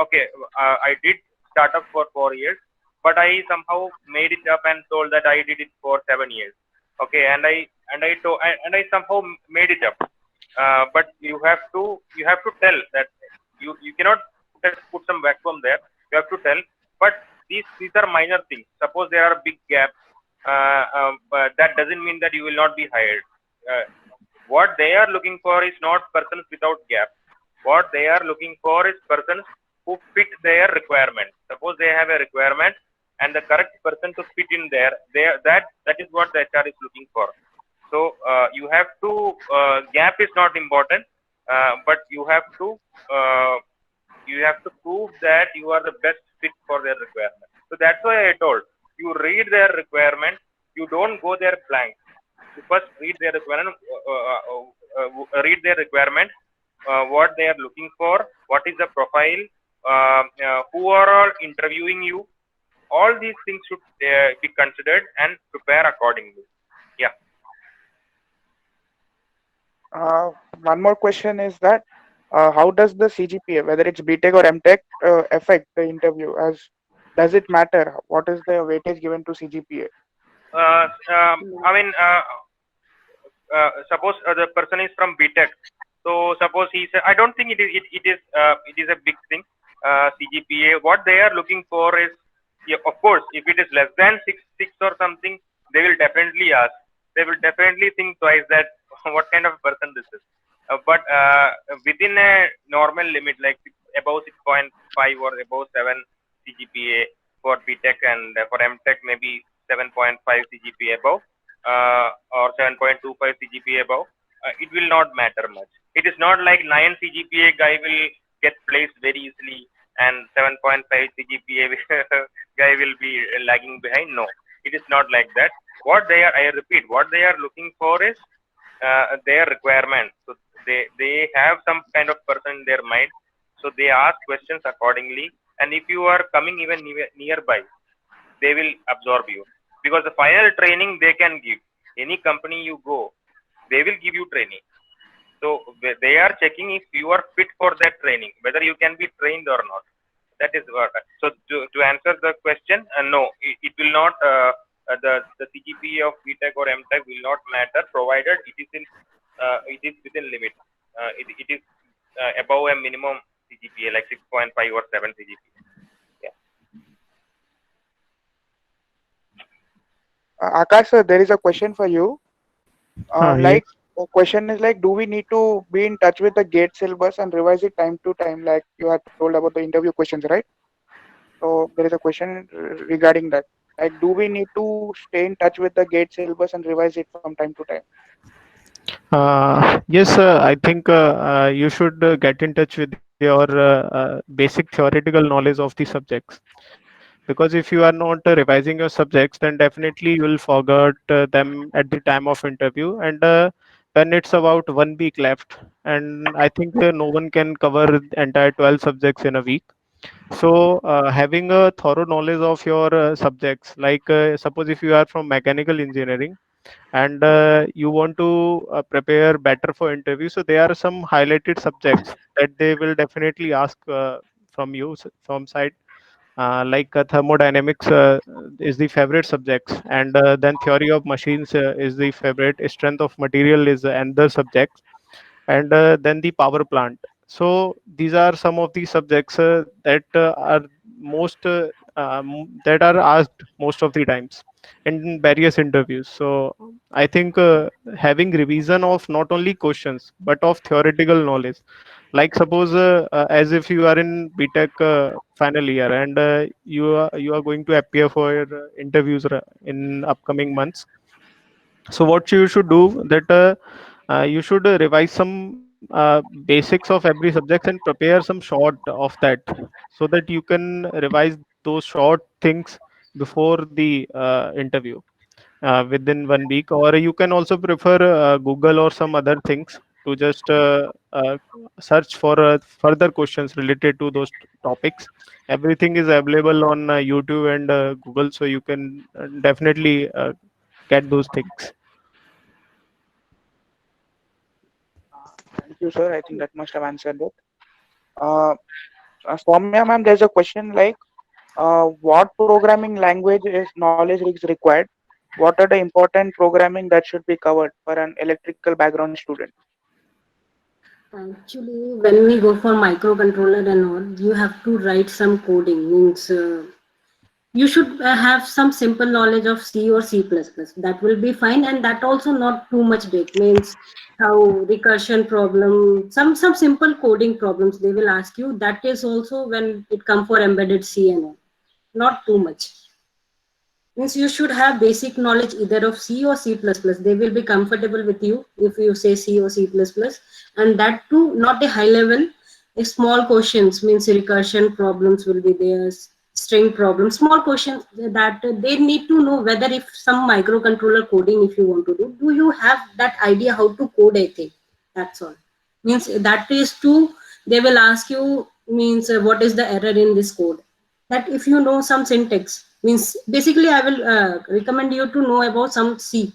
okay, I did start up for 4 years, but I somehow made it up and told that I did it for 7 years. Okay, and I somehow made it up. But you have to tell that you cannot put some vacuum there. You have to tell. But these are minor things. Suppose there are big gaps. That doesn't mean that you will not be hired. What they are looking for is not persons without gap. What they are looking for is persons who fit their requirement. Suppose they have a requirement and the correct person to fit in there, that is what the HR is looking for. So you have to gap is not important, but you have to prove that you are the best fit for their requirement. So that's why I told you read their requirement. You don't go there blank. to first read their requirement, what they are looking for, what is the profile, who are all interviewing you. All these things should be considered and prepare accordingly. Yeah. One more question is that how does the CGPA, whether it's BTech or MTech, affect the interview? As does it matter? What is the weightage given to CGPA? I mean, suppose the person is from BTech, so suppose I don't think it is a big thing. CGPA, what they are looking for is, yeah, of course, if it is less than six or something, they will definitely ask. They will definitely think twice that what kind of person this is. But within a normal limit, like above 6.5 or above 7 CGPA for BTech, and for MTech maybe 7.5 CGPA above, or 7.25 CGPA above, it will not matter much. It is not like 9 CGPA guy will get placed very easily and 7.5 CGPA guy will be lagging behind. No, it is not like that. I repeat, what they are looking for is their requirement. So they have some kind of person in their mind. So they ask questions accordingly. And if you are coming even nearby, they will absorb you, because the final training they can give. Any company you go, they will give you training. So they are checking if you are fit for that training, whether you can be trained or not. That is what. So to answer the question, no, it will not. The CGPA of BTech or MTech will not matter, provided it is within limit. It is above a minimum CGPA like 6.5 or 7 CGPA. Akash, sir, there is a question for you. Yes. The question is like, do we need to be in touch with the GATE syllabus and revise it time to time, like you had told about the interview questions, right? So there is a question regarding that. Like, do we need to stay in touch with the GATE syllabus and revise it from time to time? Yes, I think you should get in touch with your basic theoretical knowledge of the subjects. Because if you are not revising your subjects, then definitely you will forget them at the time of interview. And when it's about 1 week left, and I think no one can cover the entire 12 subjects in a week. So having a thorough knowledge of your subjects, like suppose if you are from mechanical engineering and you want to prepare better for interview, so there are some highlighted subjects that they will definitely ask from you from side, like thermodynamics is the favorite subjects, and then theory of machines is the favorite, strength of material is another subject, and then the power plant. So these are some of the subjects that are most that are asked most of the times in various interviews. So I think having revision of not only questions but of theoretical knowledge, like suppose as if you are in BTech final year, and you are going to appear for interviews in upcoming months. So what you should do that you should revise some basics of every subject and prepare some short of that, so that you can revise those short things before the interview within 1 week. Or you can also prefer Google or some other things to just search for further questions related to those topics. Everything is available on YouTube and Google, so you can definitely get those things. Thank you, sir. I think that must have answered it. Soumya ma'am, there's a question like, what programming language is knowledge is required? What are the important programming that should be covered for an electrical background student? Actually, when we go for microcontroller and all, you have to write some coding. Means you should have some simple knowledge of C or C++. That will be fine, and that also not too much big. Means how recursion problem, some simple coding problems they will ask you. That is also when it come for embedded C and all. Not too much. Means you should have basic knowledge either of C or C++. They will be comfortable with you if you say C or C++, and that too not a high level. A small questions means recursion problems will be there. string problems, small questions that they need to know whether if some microcontroller coding, if you want to do you have that idea how to code a thing? That's all. Means that is to, they will ask you, means what is the error in this code? That if you know some syntax, means basically I will recommend you to know about some C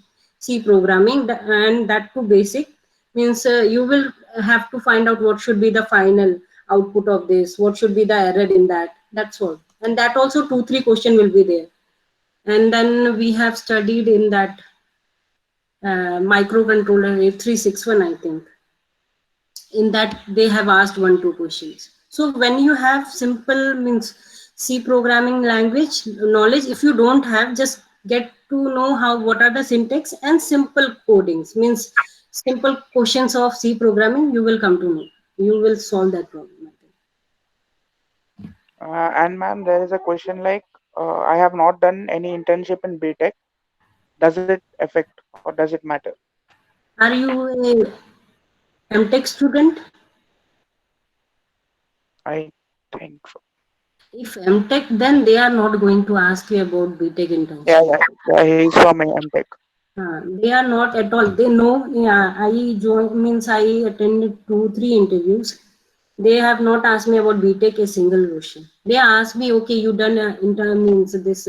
programming, and that too basic. Means you will have to find out what should be the final output of this, what should be the error in that. That's all. And that also 2 3 question will be there. And then we have studied in that microcontroller 8361, I think. In that they have asked 1 2 questions. So when you have simple, means C programming language knowledge, if you don't have, just get to know how, what are the syntax and simple codings, means simple questions of C programming, you will come to know, you will solve that problem, I think. And ma'am, there is a question like, I have not done any internship in BTech. Does it affect or does it matter? Are you a MTech student? I think so. If MTech, then they are not going to ask you about BTech Yeah, internship. yeah, yeah. He's from MTech. They are not at all. They know. Yeah, I joined, means I attended 2 3 interviews. They have not asked me about BTech a single question. They asked me, okay, you done means this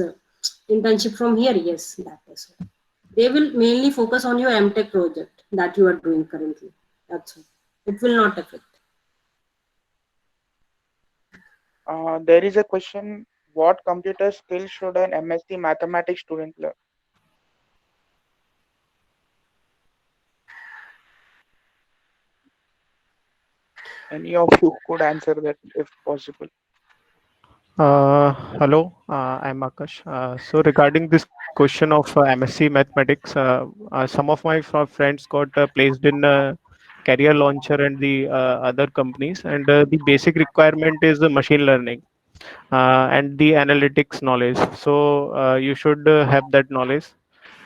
internship from here? Yes, that is all. They will mainly focus on your MTech project that you are doing currently. That's all. It will not affect. There is a question, what computer skills should an MSc mathematics student learn? Any of you could answer that if possible. Hello, I'm Akash. So regarding this question of MSc Mathematics, some of my friends got placed in Career Launcher and the other companies, and the basic requirement is the machine learning and the analytics knowledge. So you should have that knowledge.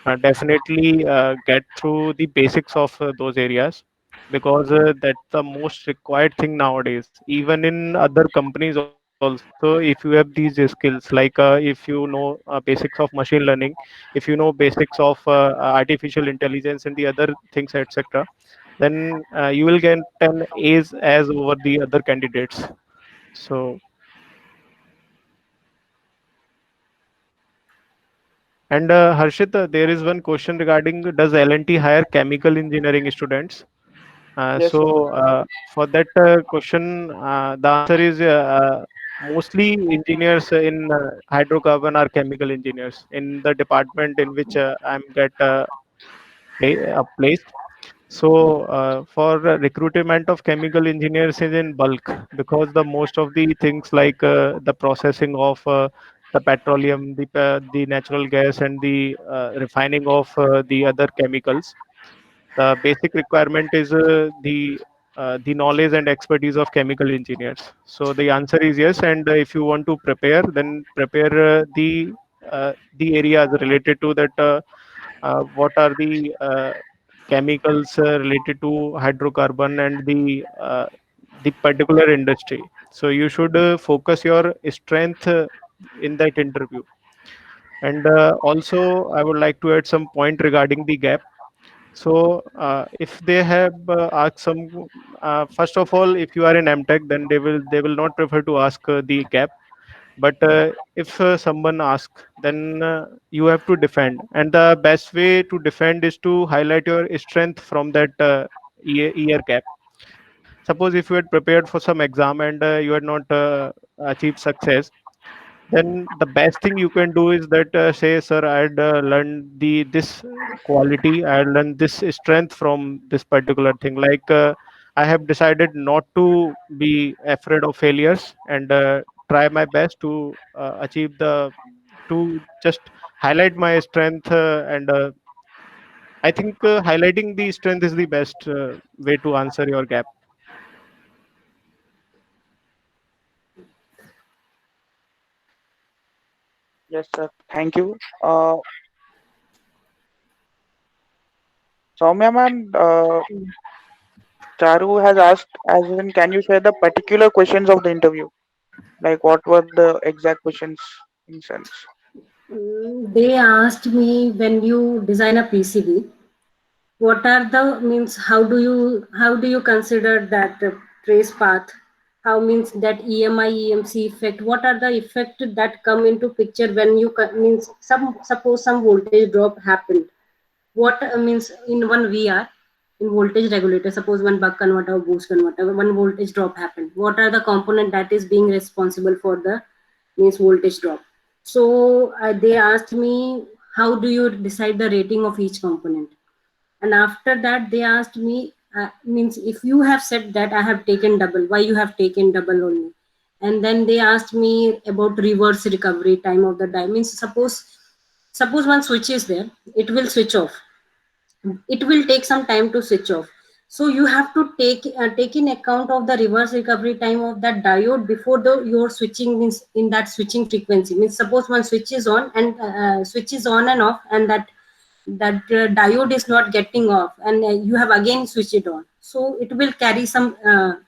Definitely get through the basics of those areas, because that's the most required thing nowadays, even in other companies also. If you have these skills, like if you know basics of machine learning, if you know basics of artificial intelligence and the other things, etc., then you will get an A's as over the other candidates. So, and Harshit, there is one question regarding, does L&T hire chemical engineering students? Yes, sir. For that question, the answer is mostly engineers in hydrocarbon are chemical engineers in the department in which I'm get placed. So for recruitment of chemical engineers is in bulk, because the most of the things like the processing of the petroleum, the natural gas, and the refining of the other chemicals, the basic requirement is the knowledge and expertise of chemical engineers. So the answer is yes. And if you want to prepare, then prepare the areas related to that. What are the chemicals related to hydrocarbon and the particular industry? So you should focus your strength in that interview. And also, I would like to add some point regarding the gap. So, if they have asked some, first of all, if you are in MTech, then they will not prefer to ask the gap. But if someone asks, then you have to defend, and the best way to defend is to highlight your strength from that year gap. Suppose if you had prepared for some exam and you had not achieved success, then the best thing you can do is that say, sir, I had learned this quality, I had learned this strength from this particular thing, like I have decided not to be afraid of failures, and try my best to achieve the to just highlight my strength, and I think highlighting the strength is the best way to answer your gap. Yes, sir. Thank you. Soumya ma'am, Charu has asked, as in, can you share the particular questions of the interview? Like, what were the exact questions in sense? They asked me, when you design a PCB, what are the means, how do you consider that trace path, how means that EMI EMC effect, what are the effect that come into picture when you means suppose some voltage drop happened, what means in one VR, in voltage regulator, suppose one buck converter or boost converter, one voltage drop happened, what are the component that is being responsible for the means voltage drop. So they asked me, how do you decide the rating of each component. And after that they asked me, means if you have said that I have taken double, why you have taken double only. And then they asked me about reverse recovery time of the die, means suppose one switch is there, it will switch off, it will take some time to switch off. So you have to take in account of the reverse recovery time of that diode before the your switching, means in that switching frequency, means suppose one switch is on and switches on and off, and that diode is not getting off, and you have again switched it on, so it will carry some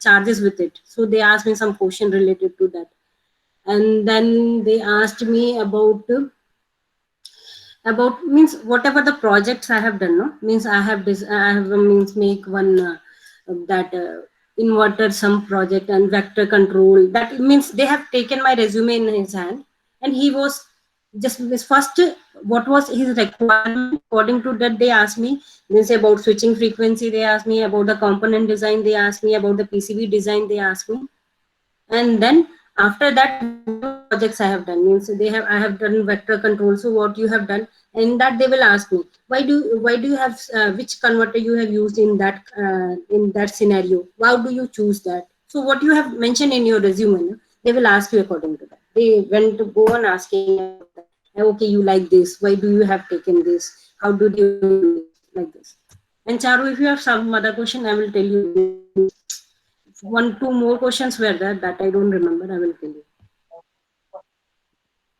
charges with it. So they asked me some question related to that. And then they asked me about means whatever the projects I have done, no, means I have means make one that inverter some project and vector control, that means they have taken my resume in his hand, and he was just this first, what was his requirement, according to that they asked me, means about switching frequency, they asked me about the component design, they asked me about the PCB design, they asked me. And then after that, projects I have done, means I have done vector control, so what you have done. And that they will ask me, why do you have which converter you have used in that scenario, how do you choose that. So what you have mentioned in your resume, no, they will ask you according to that. They went to go on asking about that. Okay, you like this, why do you have taken this, how do you do this, like this. And Charu, if you have some other question, I will tell you. One, two more questions were there that I don't remember. I will tell you.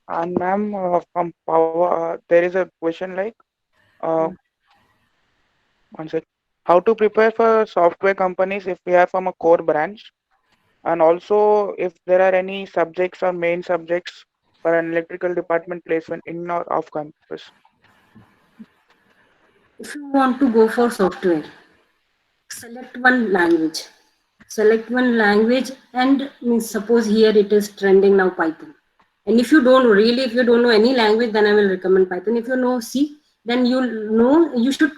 And ma'am, from power, there is a question like, uh, one sec. How to prepare for software companies if we are from a core branch, and also if there are any subjects or main subjects for an electrical department placement in or off campus. If you want to go for software, select one language. Select one language, and means suppose here it is trending now Python. And if if you don't know any language, then I will recommend Python. If you know C, then you should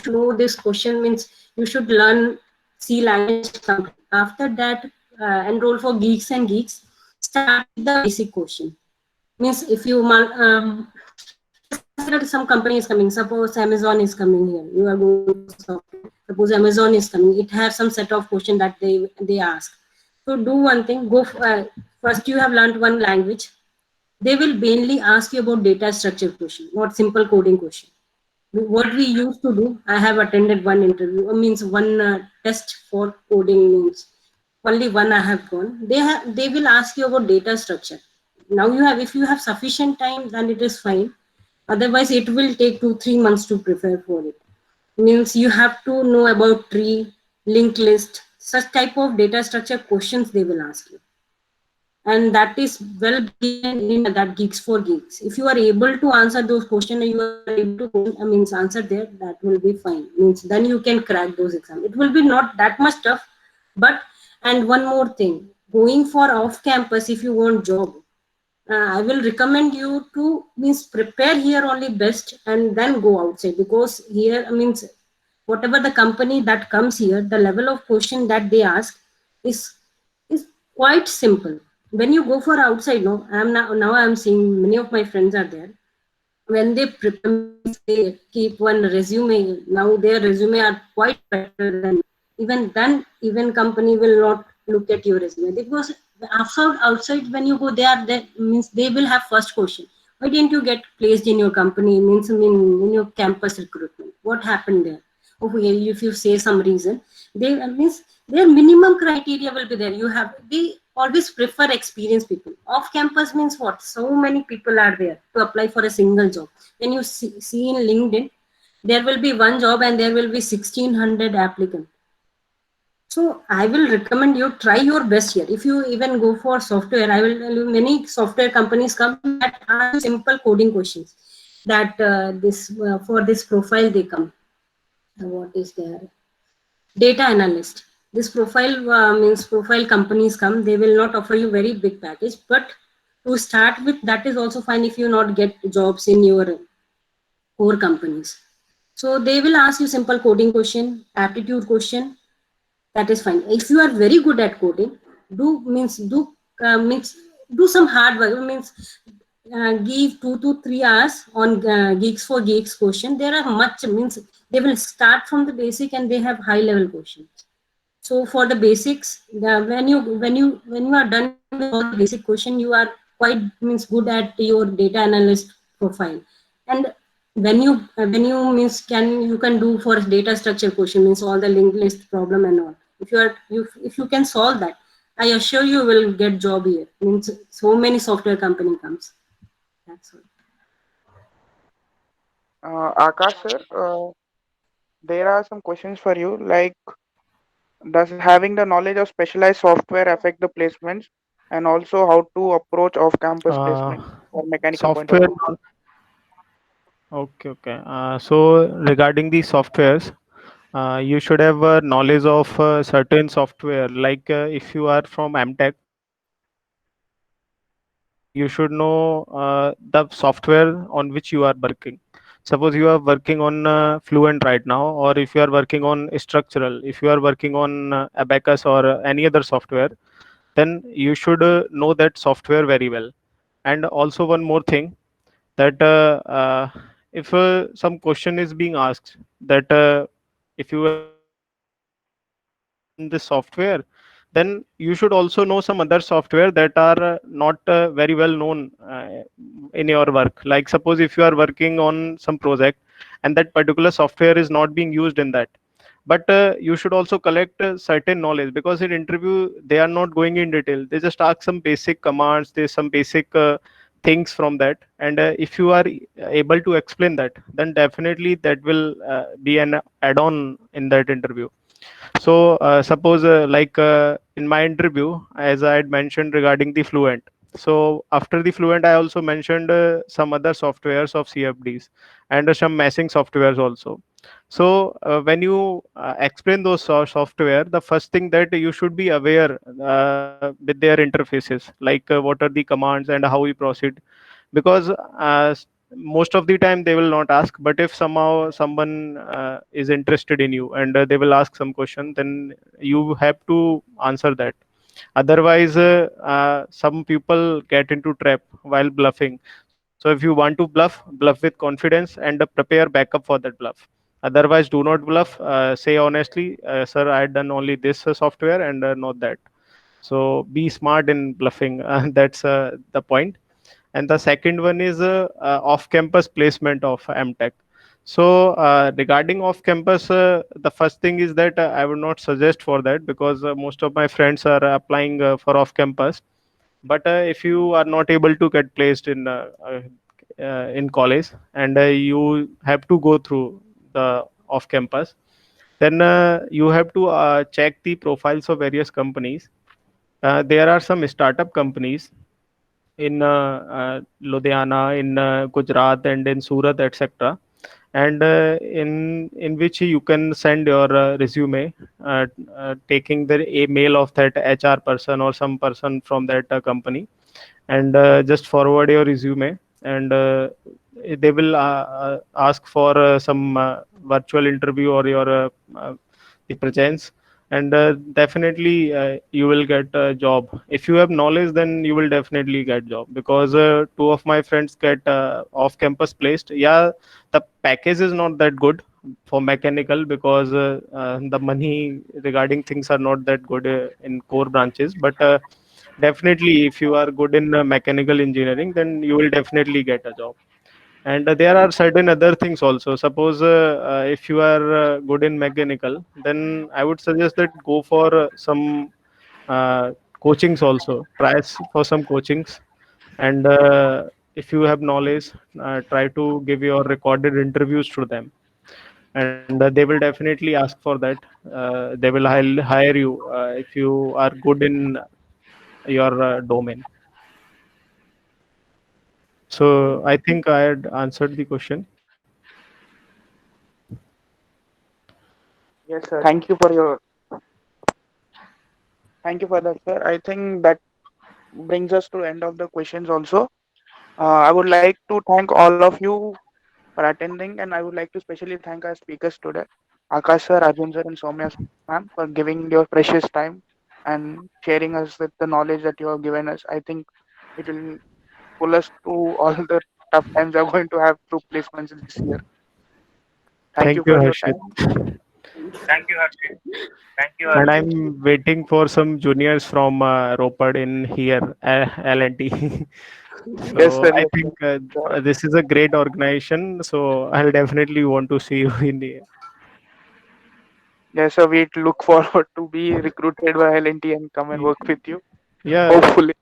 know this question, means you should learn C language. After that, enroll for Geeks and Geeks. Start with the basic question. Means if you consider some company is coming, suppose Amazon is coming here, you are going to software, suppose Amazon is coming, it has some set of question that they ask. So do one thing, first you have learned one language, they will mainly ask you about data structure question, not simple coding question. What we used to do, I have attended one interview, means one test for coding, means only one I have gone. They will ask you about data structure. Now if you have sufficient time, then it is fine. Otherwise, it will take 2-3 months to prepare for it. Means you have to know about tree, linked list, such type of data structure questions they will ask you. And that is well given in that Geeks for Geeks. If you are able to answer those questions, you are able to answer there, that will be fine. Means then you can crack those exams. It will be not that much tough, but and one more thing, going for off campus, if you want job, I will recommend you to means prepare here only best and then go outside, because here means whatever the company that comes here, the level of question that they ask is is quite simple. When you go for outside, no, now I'm seeing many of my friends are there. When they prepare, they keep one resume. Now their resume are quite better than even company will not look at your resume, because outside when you go there, that means they will have first question, why didn't you get placed in your company, means in your campus recruitment, what happened there. Okay, if you say some reason, they means their minimum criteria will be there. They always prefer experienced people. Off campus means what, so many people are there to apply for a single job. When you see in LinkedIn, there will be one job and there will be 1600 applicants. So I will recommend you try your best here. If you even go for software, I will tell you many software companies come that ask you simple coding questions. That this for this profile they come. What is there? Data analyst. This profile means profile companies come. They will not offer you very big package, but to start with, that is also fine if you not get jobs in your core companies. So they will ask you simple coding question, aptitude question, that is fine. If you are very good at coding, do do some hard work. Means give 2 to 3 hours on Geeks for Geeks question. There are much means they will start from the basic and they have high level questions. So for the basics, when you are done with all the basic question, you are quite means good at your data analyst profile. And when you means can do for data structure question, means all the linked list problem and all. If you can solve that, I assure you will get job here. Means so many software company comes. That's all. Akash sir, there are some questions for you. Like, does having the knowledge of specialized software affect the placements, and also how to approach off-campus Uh, placement from mechanical point of software. view? Okay, okay. So regarding the softwares, you should have knowledge of certain software. Like if you are from MTech, you should know the software on which you are working. Suppose you are working on Fluent right now, or if you are working on structural, if you are working on Abacus or any other software, then you should know that software very well. And also one more thing, that if some question is being asked, that if you have in the software, then you should also know some other software that are not very well known in your work. Like suppose if you are working on some project and that particular software is not being used in that, but you should also collect certain knowledge, because in interview they are not going in detail, they just ask some basic commands, there's some basic things from that. And if you are able to explain that, then definitely that will be an add-on in that interview. So suppose like in my interview, as I had mentioned regarding the Fluent. So after the Fluent, I also mentioned some other softwares of CFDs and some meshing softwares also. So when you explain those software, the first thing that you should be aware with their interfaces, like what are the commands and how we proceed, because most of the time they will not ask, but if somehow someone is interested in you and they will ask some question, then you have to answer that. Otherwise some people get into trap while bluffing. So if you want to bluff with confidence and prepare backup for that bluff. Otherwise do not bluff, say honestly, sir, I had done only this software and not that. So be smart in bluffing. That's the point. And the second one is off-campus placement of MTech. So regarding off-campus, the first thing is that I would not suggest for that, because most of my friends are applying for off-campus. But if you are not able to get placed in college, and you have to go through the off-campus, then you have to check the profiles of various companies. There are some startup companies in Ludhiana, in Gujarat, and in Surat, etc. And in which you can send your resume, taking the email of that HR person or some person from that company, and just forward your resume, and they will ask for some virtual interview or your the presence. And definitely you will get a job. If you have knowledge, then you will definitely get job, because two of my friends get off campus placed. Yeah, the package is not that good for mechanical, because the money regarding things are not that good in core branches. But definitely if you are good in mechanical engineering, then you will definitely get a job. And there are certain other things also. Suppose if you are good in mechanical, then I would suggest that go for some uh, coachings also, try for some coachings. And if you have knowledge, try to give your recorded interviews to them. and they will definitely ask for that. They will hire you if you are good in your domain. So I think I had answered the question. Yes, sir. Thank you for that, sir. I think that brings us to end of the questions also. I would like to thank all of you for attending, and I would like to specially thank our speakers today, Akash sir, Arjun sir, and Soumya ma'am, for giving your precious time and sharing us with the knowledge that you have given us. I think it will pull us through all the tough times we are going to have through placements this year. Thank you Thank you, for your Harshit. time. Thank you, Harshit. Thank you, And Harshit. I'm waiting for some juniors from Ropad in here, L&T. Yes, So sir. I Yes, sir. think Sure. this is a great organization. So I'll definitely want to see you in the. Yes, sir. We look forward to be recruited by LNT and come and work with you. Yeah. Hopefully.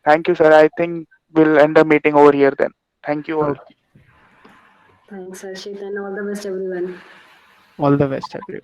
Thank you, sir. I think we'll end the meeting over here then. Thank you all. Okay. Thanks, Harshit, and all the best, everyone. All the best, everyone.